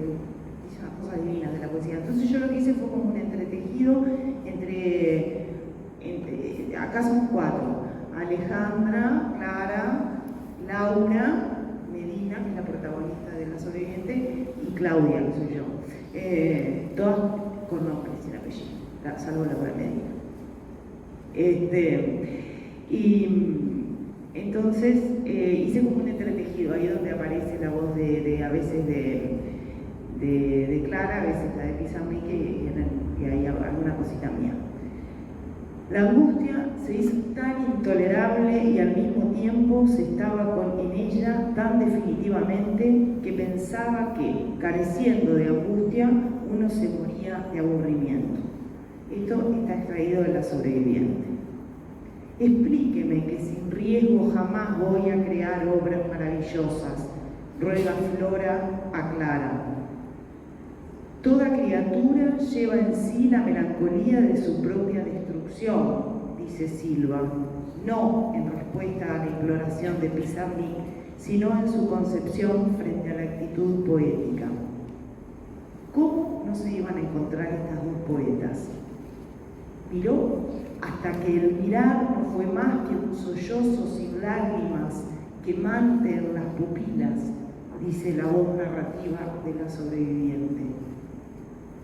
cosas divinas de la poesía. Entonces yo lo que hice fue como un entretejido entre acá somos 4, Alejandra, Clara, Laura, Medina, que es la protagonista de La Sobreviviente, y Claudia, que soy yo. Todas con nombres sin apellido, salvo Laura Medina. Y entonces hice como un entretejido, ahí donde aparece la voz a veces de Clara, a veces la de Pizarnik, y hay alguna cosita mía. La angustia se hizo tan intolerable y al mismo tiempo se estaba en ella tan definitivamente que pensaba que, careciendo de angustia, uno se moría de aburrimiento. Esto está extraído de La Sobreviviente. Explíqueme que sin riesgo jamás voy a crear obras maravillosas, ruega Flora a Clara. Toda criatura lleva en sí la melancolía de su propia destrucción, dice Silva, no en respuesta a la imploración de Pizarnik, sino en su concepción frente a la actitud poética. ¿Cómo no se iban a encontrar estas dos poetas? Miró hasta que el mirar no fue más que un sollozo sin lágrimas quemante en las pupilas, dice la voz narrativa de La Sobreviviente.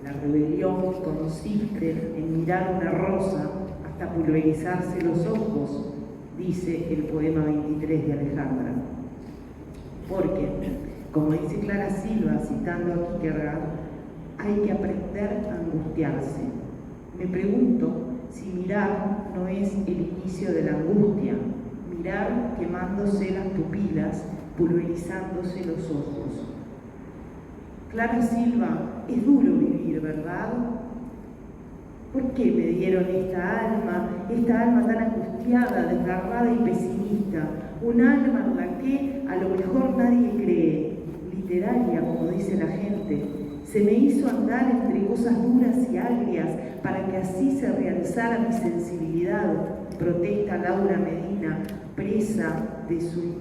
La rebelión consiste en mirar una rosa hasta pulverizarse los ojos, dice el poema 23 de Alejandra. Porque, como dice Clara Silva, citando a Kierkegaard, hay que aprender a angustiarse. Me pregunto si mirar no es el inicio de la angustia, mirar quemándose las pupilas, pulverizándose los ojos. Clara Silva, es duro vivir, ¿verdad? ¿Por qué me dieron esta alma tan angustiada, desgarrada y pesimista? Un alma en la que a lo mejor nadie cree, literaria, como dice la gente. Se me hizo andar entre cosas duras y agrias para que así se realzara mi sensibilidad, protesta Laura Medina, presa de sí,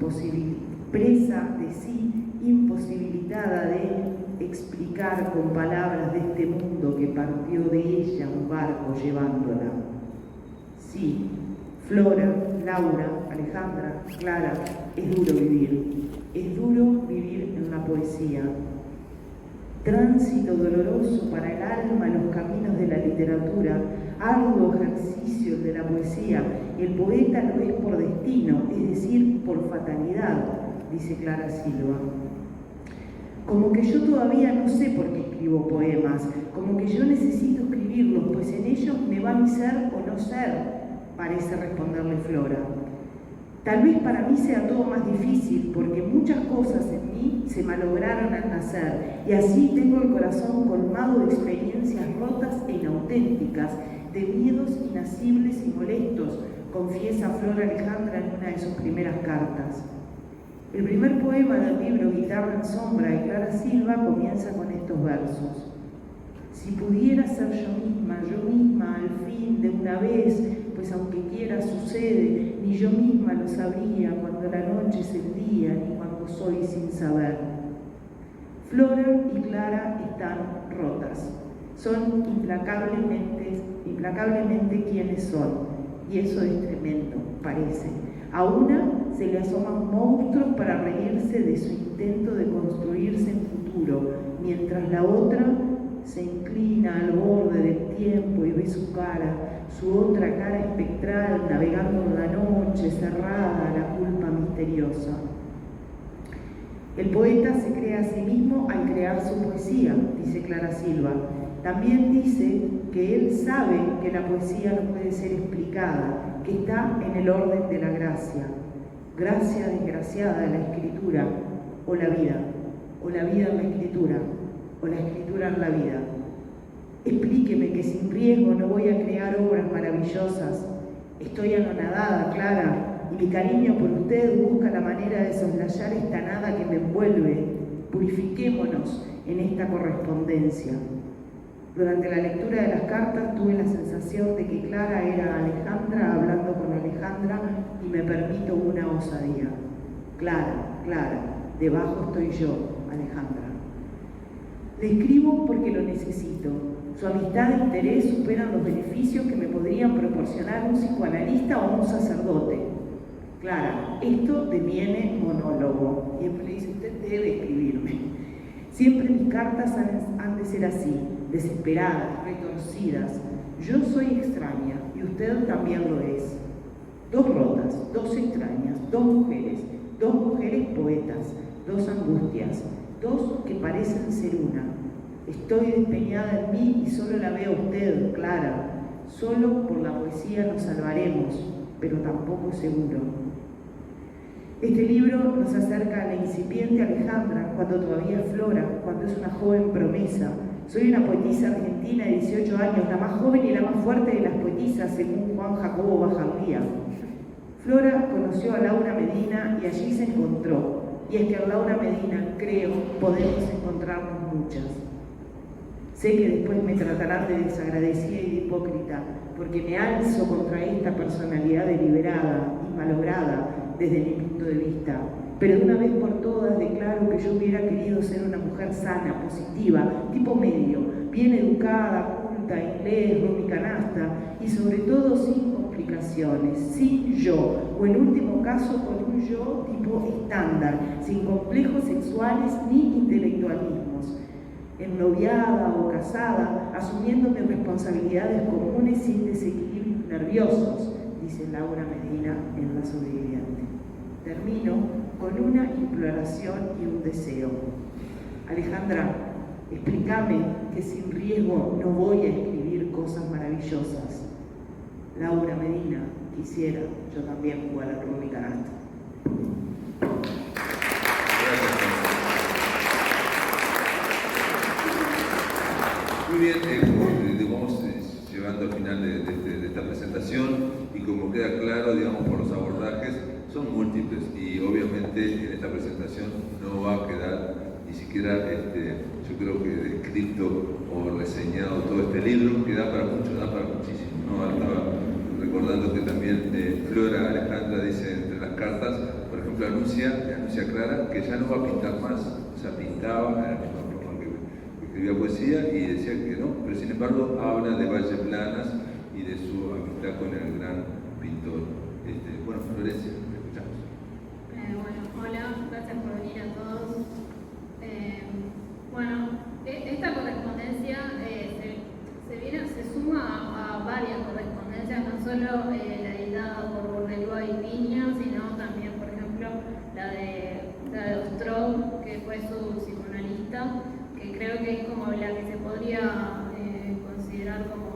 imposibilitada de explicar con palabras de este mundo que partió de ella un barco llevándola. Sí, Flora, Laura, Alejandra, Clara, es duro vivir en la poesía. Tránsito doloroso para el alma en los caminos de la literatura, arduo ejercicio de la poesía. El poeta lo es por destino, es decir, por fatalidad, dice Clara Silva. Como que yo todavía no sé por qué escribo poemas, como que yo necesito escribirlos, pues en ellos me va mi ser o no ser, parece responderle Flora. Tal vez para mí sea todo más difícil, porque muchas cosas en mí se malograron al nacer, y así tengo el corazón colmado de experiencias rotas e inauténticas, de miedos inasibles y molestos, confiesa Flora Alejandra en una de sus primeras cartas. El primer poema del libro Guitarra en sombra de Clara Silva comienza con estos versos. Si pudiera ser yo misma al fin de una vez, pues aunque quiera sucede, ni yo misma lo sabría cuando la noche es el día, ni cuando soy sin saber. Flora y Clara están rotas, son implacablemente quienes son, y eso es tremendo, parece. A una se le asoman monstruos para reírse de su intento de construirse en futuro, mientras la otra se inclina al borde del tiempo y ve su cara, su otra cara espectral navegando en la noche, cerrada a la culpa misteriosa. El poeta se crea a sí mismo al crear su poesía, dice Clara Silva. También dice que él sabe que la poesía no puede ser explicada, que está en el orden de la gracia. Gracia desgraciada de la escritura, o la vida en la escritura, o la escritura en la vida. Explíqueme que sin riesgo no voy a crear obras maravillosas. Estoy anonadada, Clara, y mi cariño por usted busca la manera de soslayar esta nada que me envuelve. Purifiquémonos en esta correspondencia. Durante la lectura de las cartas tuve la sensación de que Clara era Alejandra hablando con Alejandra, y me permito una osadía. Clara, debajo estoy yo, Alejandra. Le escribo porque lo necesito. Su amistad e interés superan los beneficios que me podrían proporcionar un psicoanalista o un sacerdote. Clara, esto deviene monólogo. Y después le dice, usted debe escribirme. Siempre mis cartas han de ser así, desesperadas, retorcidas. Yo soy extraña y usted también lo es. Dos rotas, dos extrañas, dos mujeres poetas, dos angustias, dos que parecen ser una. Estoy despeñada en mí y solo la veo a usted, Clara. Solo por la poesía nos salvaremos, pero tampoco seguro. Este libro nos acerca a la incipiente Alejandra, cuando todavía es Flora, cuando es una joven promesa. Soy una poetisa argentina de 18 años, la más joven y la más fuerte de las poetisas, según Juan Jacobo Bajardía. Flora conoció a Laura Medina y allí se encontró. Y es que a Laura Medina, creo, podemos encontrarnos muchas. Sé que después me tratarán de desagradecida y de hipócrita, porque me alzo contra esta personalidad deliberada y malograda desde mi punto de vista. Pero de una vez por todas declaro que yo hubiera querido ser una mujer sana, positiva, tipo medio, bien educada, culta, inglés, romicanasta y sobre todo sin complicaciones, sin yo, o en último caso con un yo tipo estándar, sin complejos sexuales ni intelectualismos. Ennoviada o casada, asumiendo mis responsabilidades comunes sin desequilibrios nerviosos, dice Laura Medina en La Sobreviviente. Termino con una imploración y un deseo. Alejandra, explícame que sin riesgo no voy a escribir cosas maravillosas. Laura Medina quisiera yo también jugar al rugby canasta. Muy bien, vamos llegando al final de esta presentación y como queda claro, digamos, por los abordajes, son múltiples y obviamente en esta presentación no va a quedar ni siquiera, yo creo que descrito o reseñado todo este libro, que da para mucho, da para muchísimo, ¿no? Estaba recordando que también Flora Alejandra dice entre las cartas, por ejemplo, anuncia Clara que ya no va a pintar más, o sea, pintaba en la misma forma que escribía poesía y decía que no, pero sin embargo habla de Valle Planas y de su amistad con el gran pintor. Bueno, Florencia, te escuchamos. Hola, gracias por venir a todos. Esta correspondencia se suma a varias correspondencias, no solo la editada por Bourdellois y Piña, sino también, por ejemplo, la de Ostrov, que fue su psicoanalista, que creo que es como la que se podría considerar como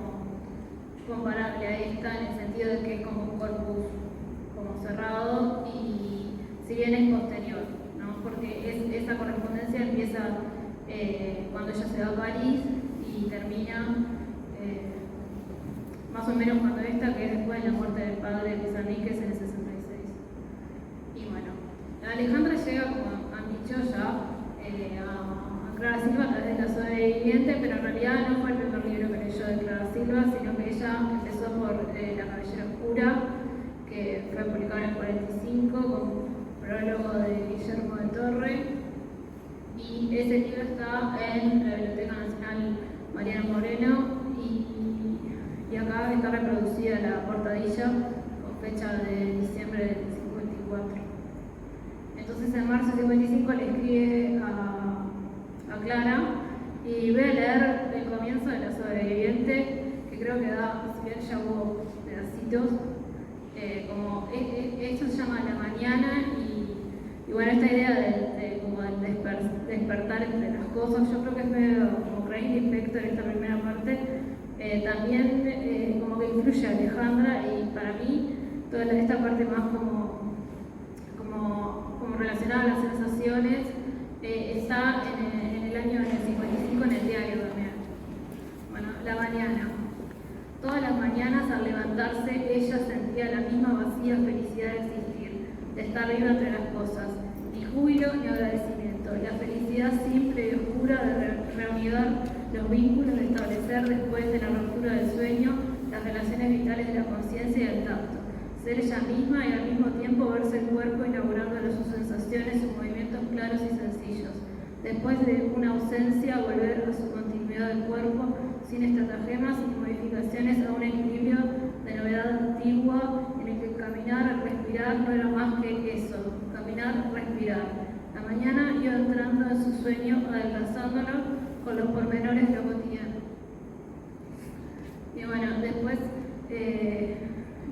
comparable a esta, en el sentido de que es como un corpus como cerrado y si bien es posterior, ¿no? Porque esa correspondencia empieza cuando ella se va a París y termina más o menos cuando esta, que es después de la muerte del padre de Pizarnik, que es en el 66. Y bueno, Alejandra llega, como han dicho ya, a Clara Silva a través de La sobreviviente, pero en realidad no fue el primer libro que leyó de Clara Silva, sino que ella empezó por La cabellera oscura, que fue publicado en el 45 con prólogo de Guillermo de Torre, y ese libro está en la Biblioteca Nacional Mariano Moreno y acá está reproducida la portadilla con fecha de diciembre del 54. Entonces en marzo del 55 le escribe a Clara y voy a leer el comienzo de La sobreviviente, que creo que da, si bien ya hubo pedacitos, como esto se llama La mañana y bueno, esta idea de como el despertar entre las cosas, yo creo que es medio como Craig Inspector esta primera parte, también como que influye a Alejandra y para mí toda esta parte más como relacionada a las sensaciones está en el año 55 en el diario también. Bueno, la mañana. Todas las mañanas al levantarse ella sentía la misma vacía felicidad de existir, de estar viva entre las cosas, ni júbilo ni agradecimiento, la felicidad simple y oscura de reanudar los vínculos, de establecer después de la ruptura del sueño las relaciones vitales de la conciencia y el tacto, ser ella misma y al mismo tiempo verse el cuerpo inaugurándole sus sensaciones, sus movimientos claros y sencillos. Después de una ausencia, volver a su continuidad del cuerpo, sin estratagemas y modificaciones, a un equilibrio de novedad antigua en el que caminar, respirar no era más que eso, caminar, respirar. La mañana iba entrando en su sueño, adelgazándolo con los pormenores de lo cotidiano. Y bueno, después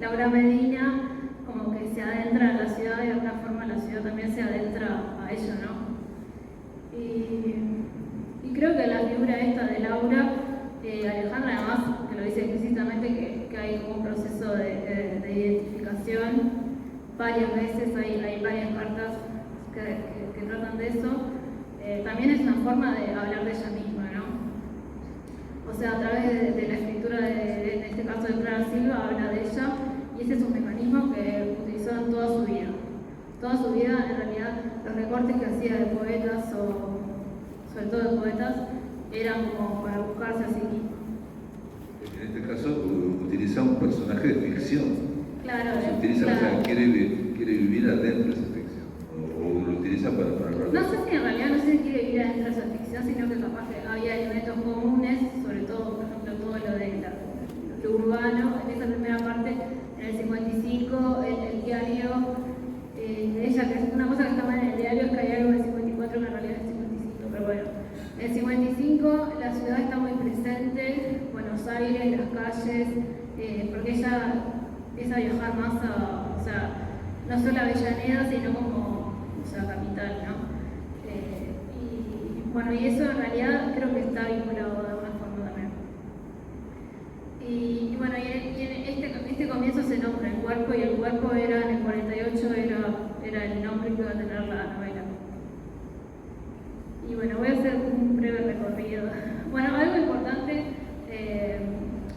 Laura Medina como que se adentra en la ciudad y de alguna forma la ciudad también se adentra a ella, ¿no? Y creo que la figura esta de Laura, Alejandra además, que lo dice explícitamente, que hay como un proceso de identificación, varias veces hay varias cartas que tratan de eso, también es una forma de hablar de ella misma, ¿no? O sea, a través de la escritura en este caso de Clara Silva, habla de ella, y ese es un mecanismo que utilizó en toda su vida. Toda su vida, en realidad, los recortes que hacía de poetas, o sobre todo de poetas, eran como para buscarse a sí mismo. En este caso, utiliza un personaje de ficción. Claro, se utiliza, claro. O sea, quiere vivir adentro de esa ficción. O lo utiliza para hablar. No sé si en realidad no sé si quiere vivir adentro de esa ficción, sino que capaz que había elementos comunes, sobre todo, por ejemplo, todo lo de lo urbano, en esa primera parte, en el 55, el diario de ella, que es una cosa que está mal en el diario, es que hay algo del 54 que en realidad es el 55, pero bueno. En el 55 la ciudad está muy presente, Buenos Aires, las calles, porque ella empieza a viajar más o sea, no solo a Avellaneda, sino como, o sea, capital, ¿no? Y bueno, y eso en realidad creo que está vinculado de alguna forma también. Y bueno, y en este comienzo se nombra el cuerpo y el cuerpo era en el 48 era el nombre que iba a tener la novela. Y bueno, voy a hacer un breve recorrido. Bueno, algo importante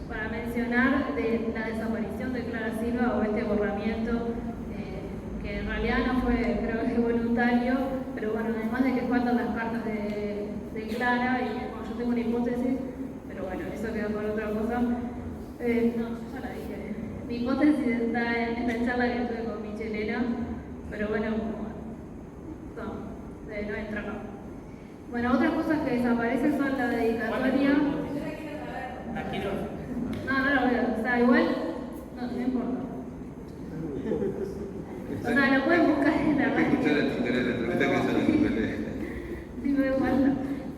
para mencionar de la desaparición de Clara Silva o este borramiento, que en realidad no fue, creo que voluntario, pero bueno, además de que faltan las cartas de Clara, y bueno, yo tengo una hipótesis, pero bueno, eso queda por otra cosa. No, ya la dije. Mi hipótesis está en esta charla que tuve con Michelena, pero bueno, no entra acá. Bueno, otras cosas que desaparecen son la dedicatoria. La quiero. No la veo. O sea, igual, no importa. O sea, lo pueden buscar en la Hay que escuchar a Tinkeré, la entrevista que hizo la Tinkeré. Sí, me falta.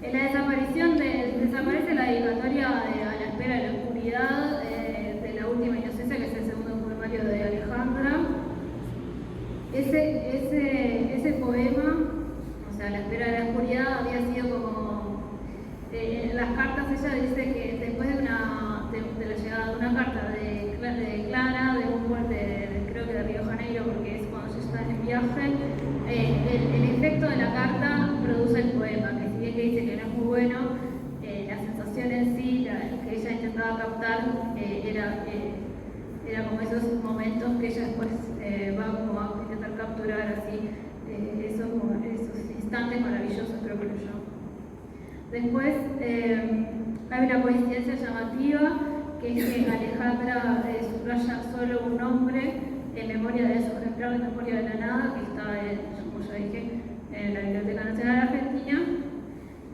En la desaparición desaparece la dedicatoria de A la espera de la oscuridad, de la última inocencia, que es el segundo poemario de Alejandra. Ese poema, o sea, A la espera de la oscuridad, había sido como... en las cartas ella dice que después de la llegada de una carta de Clara, de un puerto, creo que de Río de Janeiro, porque es cuando ella está en viaje, el efecto de la carta produce el poema, que si bien que dice que no es muy bueno, la sensación en sí, que ella intentaba captar, era como esos momentos que ella después va como a intentar capturar así, esos instantes maravillosos, creo que lo llamo. Después hay una coincidencia llamativa, que es que Alejandra subraya solo un nombre en memoria de su ejemplar de Memoria de la Nada, que está, como ya dije, en la Biblioteca Nacional Argentina,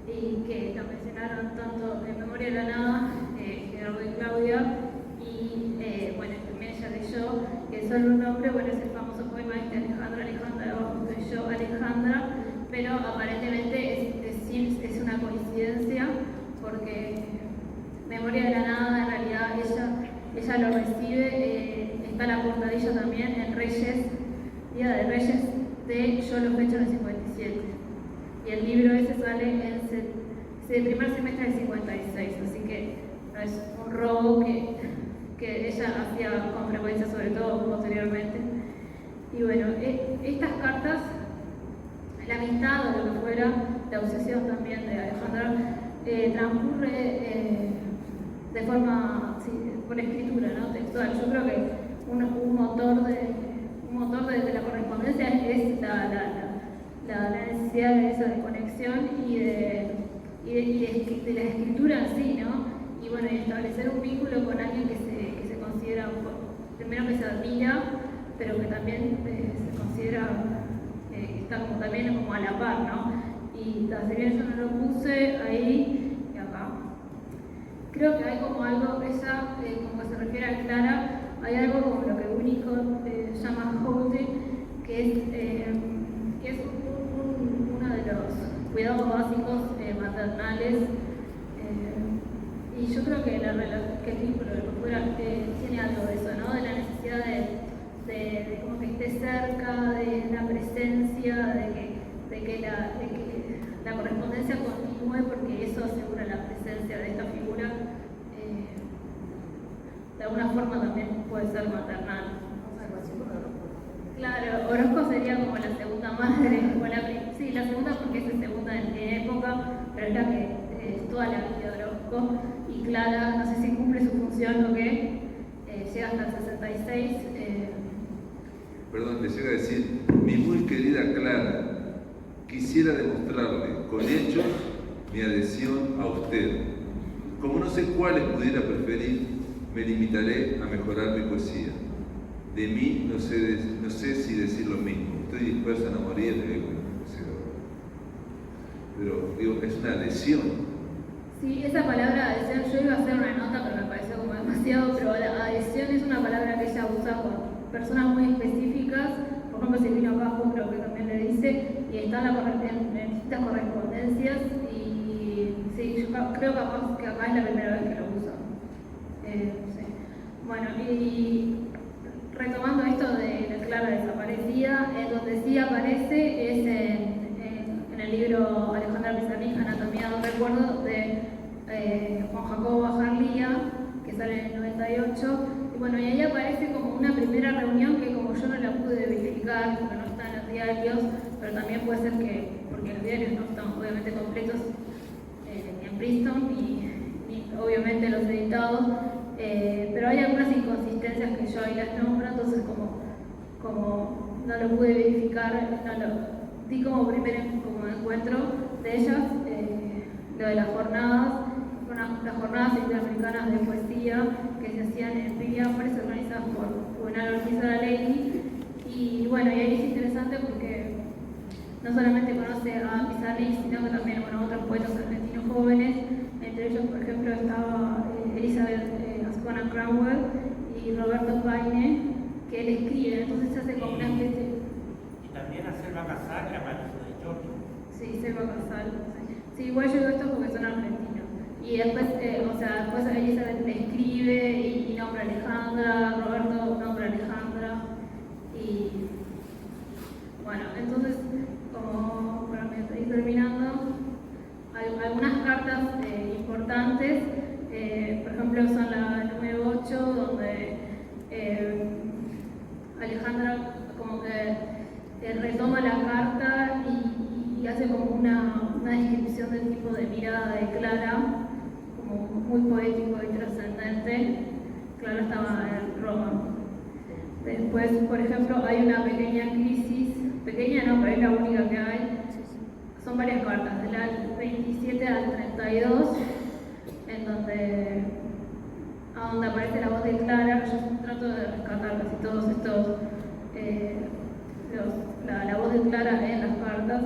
y que la mencionaron tanto en Memoria de la Nada, Gerardo y Claudia, y bueno, también ella leyó que solo un nombre, bueno, es el famoso poema de Alejandra, abajo estoy yo, Alejandra, pero aparentemente es una coincidencia, porque Memoria de la Nada, en realidad ella lo recibe, está la portadilla también en Reyes, Día de Reyes, de Yo lo fecho en el 57. Y el libro ese sale en el primer semestre del 56, así que no es un robo que ella hacía con frecuencia, sobre todo posteriormente. Y bueno, estas cartas, la amistad o lo que fuera, la obsesión también de Alejandra, transcurre de forma, sí, por escritura, ¿no? Textual. Yo creo que un motor de la correspondencia es la necesidad de esa desconexión y de la escritura en sí, ¿no? Y bueno, y establecer un vínculo con alguien que se considera, primero que se admira, pero que también se considera que está como también como a la par, ¿no? Y si bien yo no lo puse ahí y acá, creo que hay como algo, ella, como se refiere a Clara, hay algo como lo que Winnicott llama holding, que es uno de los cuidados básicos maternales, y yo creo que el vínculo de lo que fuera tiene algo de eso, ¿no? De la necesidad de como que esté cerca, de la presencia, de que la correspondencia continúe, porque eso asegura la presencia de esta figura. De alguna forma también puede ser maternal. Claro, Orozco sería como la segunda madre, sí, la segunda porque es la segunda en época, pero es la que es toda la vida de Orozco, y Clara, no sé si cumple su función o qué, llega hasta el 66. Perdón, te llega a decir, mi muy querida Clara, quisiera demostrarle con hechos mi adhesión a usted. Como no sé cuáles pudiera preferir, me limitaré a mejorar mi poesía. De mí no sé si decir lo mismo. Estoy dispuesta a morir, pero digo, es una adhesión. Sí, esa palabra adhesión, yo iba a hacer una nota, pero me pareció como demasiado, pero la adhesión es una palabra que ella usa con personas muy específicas. Por ejemplo, Silvino Casco creo que también le dice, y están en distintas correspondencias, y sí, yo creo que acá es la primera vez que lo usa. Sí. Bueno, y retomando esto de la Clara desaparecida, donde sí aparece es en el libro Alejandra Pizarnik, Anatomía de un recuerdo, de Juan Jacobo Bajarlía, que sale en el 98, y bueno, y ahí aparece como verificar porque no están en los diarios, pero también puede ser que, porque los diarios no están obviamente completos ni en Princeton, ni obviamente los editados, pero hay algunas inconsistencias que yo ahí las nombro, entonces como no lo pude verificar, di como primer encuentro de ellas, lo de las jornadas, las jornadas interamericanas de poesía que se hacían en Piriápolis, organizadas por Juvenal Ortiz Aralegui, y bueno, y ahí es interesante porque no solamente conoce a Pizarnik, sino que también otros poetas argentinos jóvenes, entre ellos por ejemplo estaba Elizabeth Ascona Cromwell y Roberto Paine, que él escribe, entonces se hace como una especie. Y también a Selva Casal y a Mariso de Giorgio. Sí, Selva Casal. Sí, igual yo digo esto porque son argentinos. Y después, después Elizabeth le escribe y nombra a Alejandra, Roberto nombra a Alejandra. Y bueno, entonces, como para ir terminando, hay algunas cartas importantes, por ejemplo, son la número 8, donde Alejandra como que retoma la carta y hace como una descripción del tipo de mirada de Clara, como muy poético y trascendente. Clara estaba en Roma. Después, por ejemplo, hay una pequeña crisis, pequeña no, pero es la única que hay. Son varias cartas, del 27 al 32, en donde aparece la voz de Clara. Yo trato de rescatar casi todos estos, la voz de Clara en las cartas.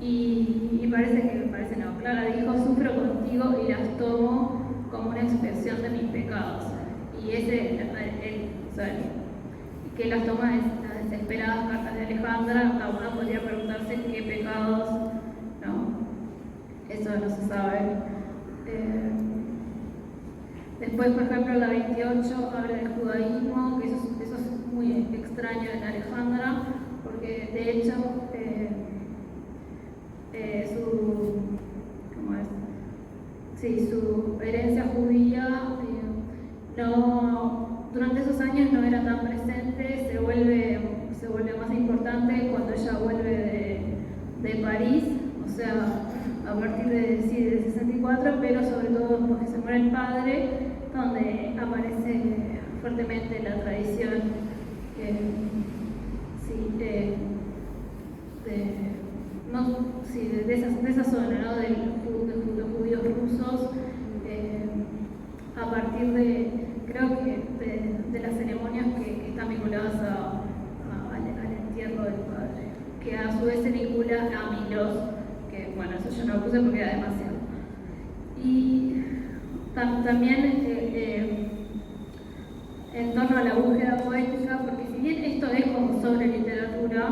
Y parece no, Clara dijo: sufro contigo y las tomo como una expresión de mis pecados. Y que las toma es las desesperadas cartas de Alejandra. Cada uno podría preguntarse qué pecados, no, eso no se sabe. Después, por ejemplo, la 28 habla del judaísmo, que eso es muy extraño en Alejandra, porque de hecho su herencia judía durante esos años no era tan presente, se vuelve más importante cuando ella vuelve de París, o sea, a partir de 64, pero sobre todo porque se muere el padre, donde aparece fuertemente la tradición de esa zona, ¿no? de los judíos rusos, a partir creo que de las ceremonias que están vinculadas al entierro del padre, que a su vez se vincula a Milos, que bueno, eso yo no lo puse porque era demasiado. Y también en torno a la búsqueda poética, porque si bien esto es como sobre literatura,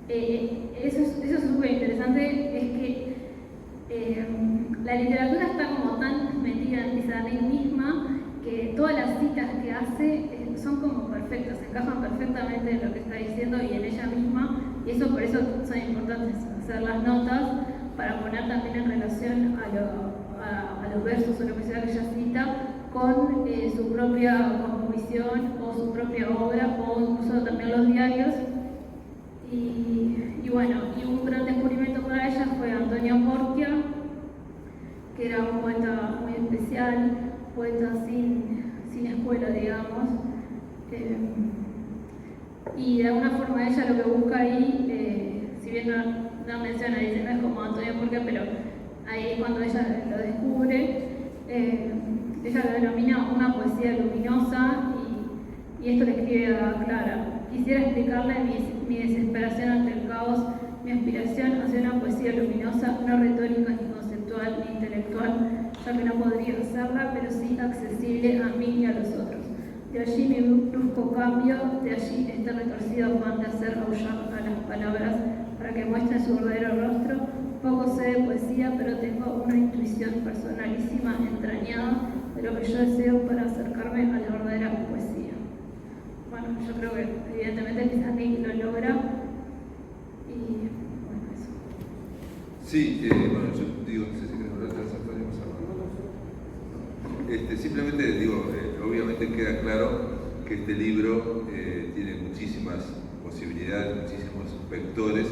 eso es súper interesante, es que la literatura está como tan metida en Pizarnik misma que todas las citas que hace son como perfectas, encajan perfectamente en lo que está diciendo y en ella misma, y por eso son importantes hacer las notas para poner también en relación a los versos o lo que sea que ella cita con su propia cosmovisión o su propia obra o incluso también los diarios. Y un gran descubrimiento para ella fue Antonio Portia, que era un poeta muy especial, poeta sin escuela, digamos. Y de alguna forma ella lo que busca ahí, si bien no menciona, dice, no es como Antonio Portia, pero ahí cuando ella lo descubre, ella lo denomina una poesía luminosa y esto le escribe a Clara: quisiera explicarle mi desesperación ante el caos, mi aspiración hacia una poesía luminosa, no retórica ni conceptual ni intelectual, ya que no podría hacerla, pero sí accesible a mí y a los otros. De allí mi brusco cambio, de allí este retorcido afán de hacer aullar a las palabras para que muestren su verdadero rostro. Poco sé de poesía, pero tengo una intuición personalísima entrañada de lo que yo deseo para acercarme a la verdadera poesía. Bueno, yo creo que evidentemente Pizarnik lo logra y bueno, eso. Sí, bueno, yo digo, no sé si querés hablar de las actuaciones. Simplemente digo, obviamente queda claro que este libro tiene muchísimas posibilidades, muchísimos vectores.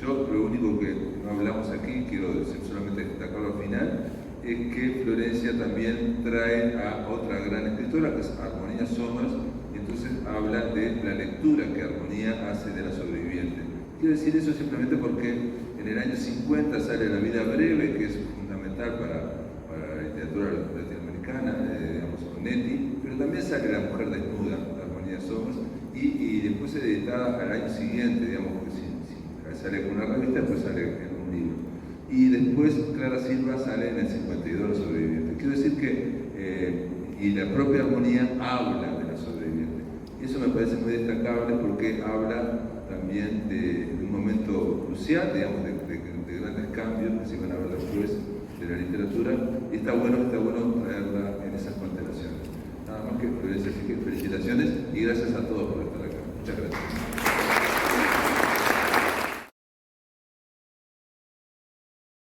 Yo lo único que no hablamos aquí, quiero decir solamente destacarlo al final, es que Florencia también trae a otra gran escritora, que es Armonía Somers, y entonces habla de la lectura que Armonía hace de La Sobreviviente. Quiero decir eso simplemente porque en el año 50 sale La Vida Breve, que es fundamental para la literatura latinoamericana, digamos, con Netti, pero también sale La Mujer Desnuda, de Armonía Somers, y después es editada al año siguiente, digamos, que si sale con una revista, pues sale en un libro. Y después Clara Silva sale en el 52, La Sobreviviente. Quiero decir que, y la propia Armonía habla de La Sobreviviente. Y eso me parece muy destacable porque habla también de un momento crucial, digamos, de grandes cambios que se van a ver después de la literatura, y está bueno traerla en esas constelaciones. Nada más que Florencia, así que felicitaciones y gracias a todos por estar acá. Muchas gracias.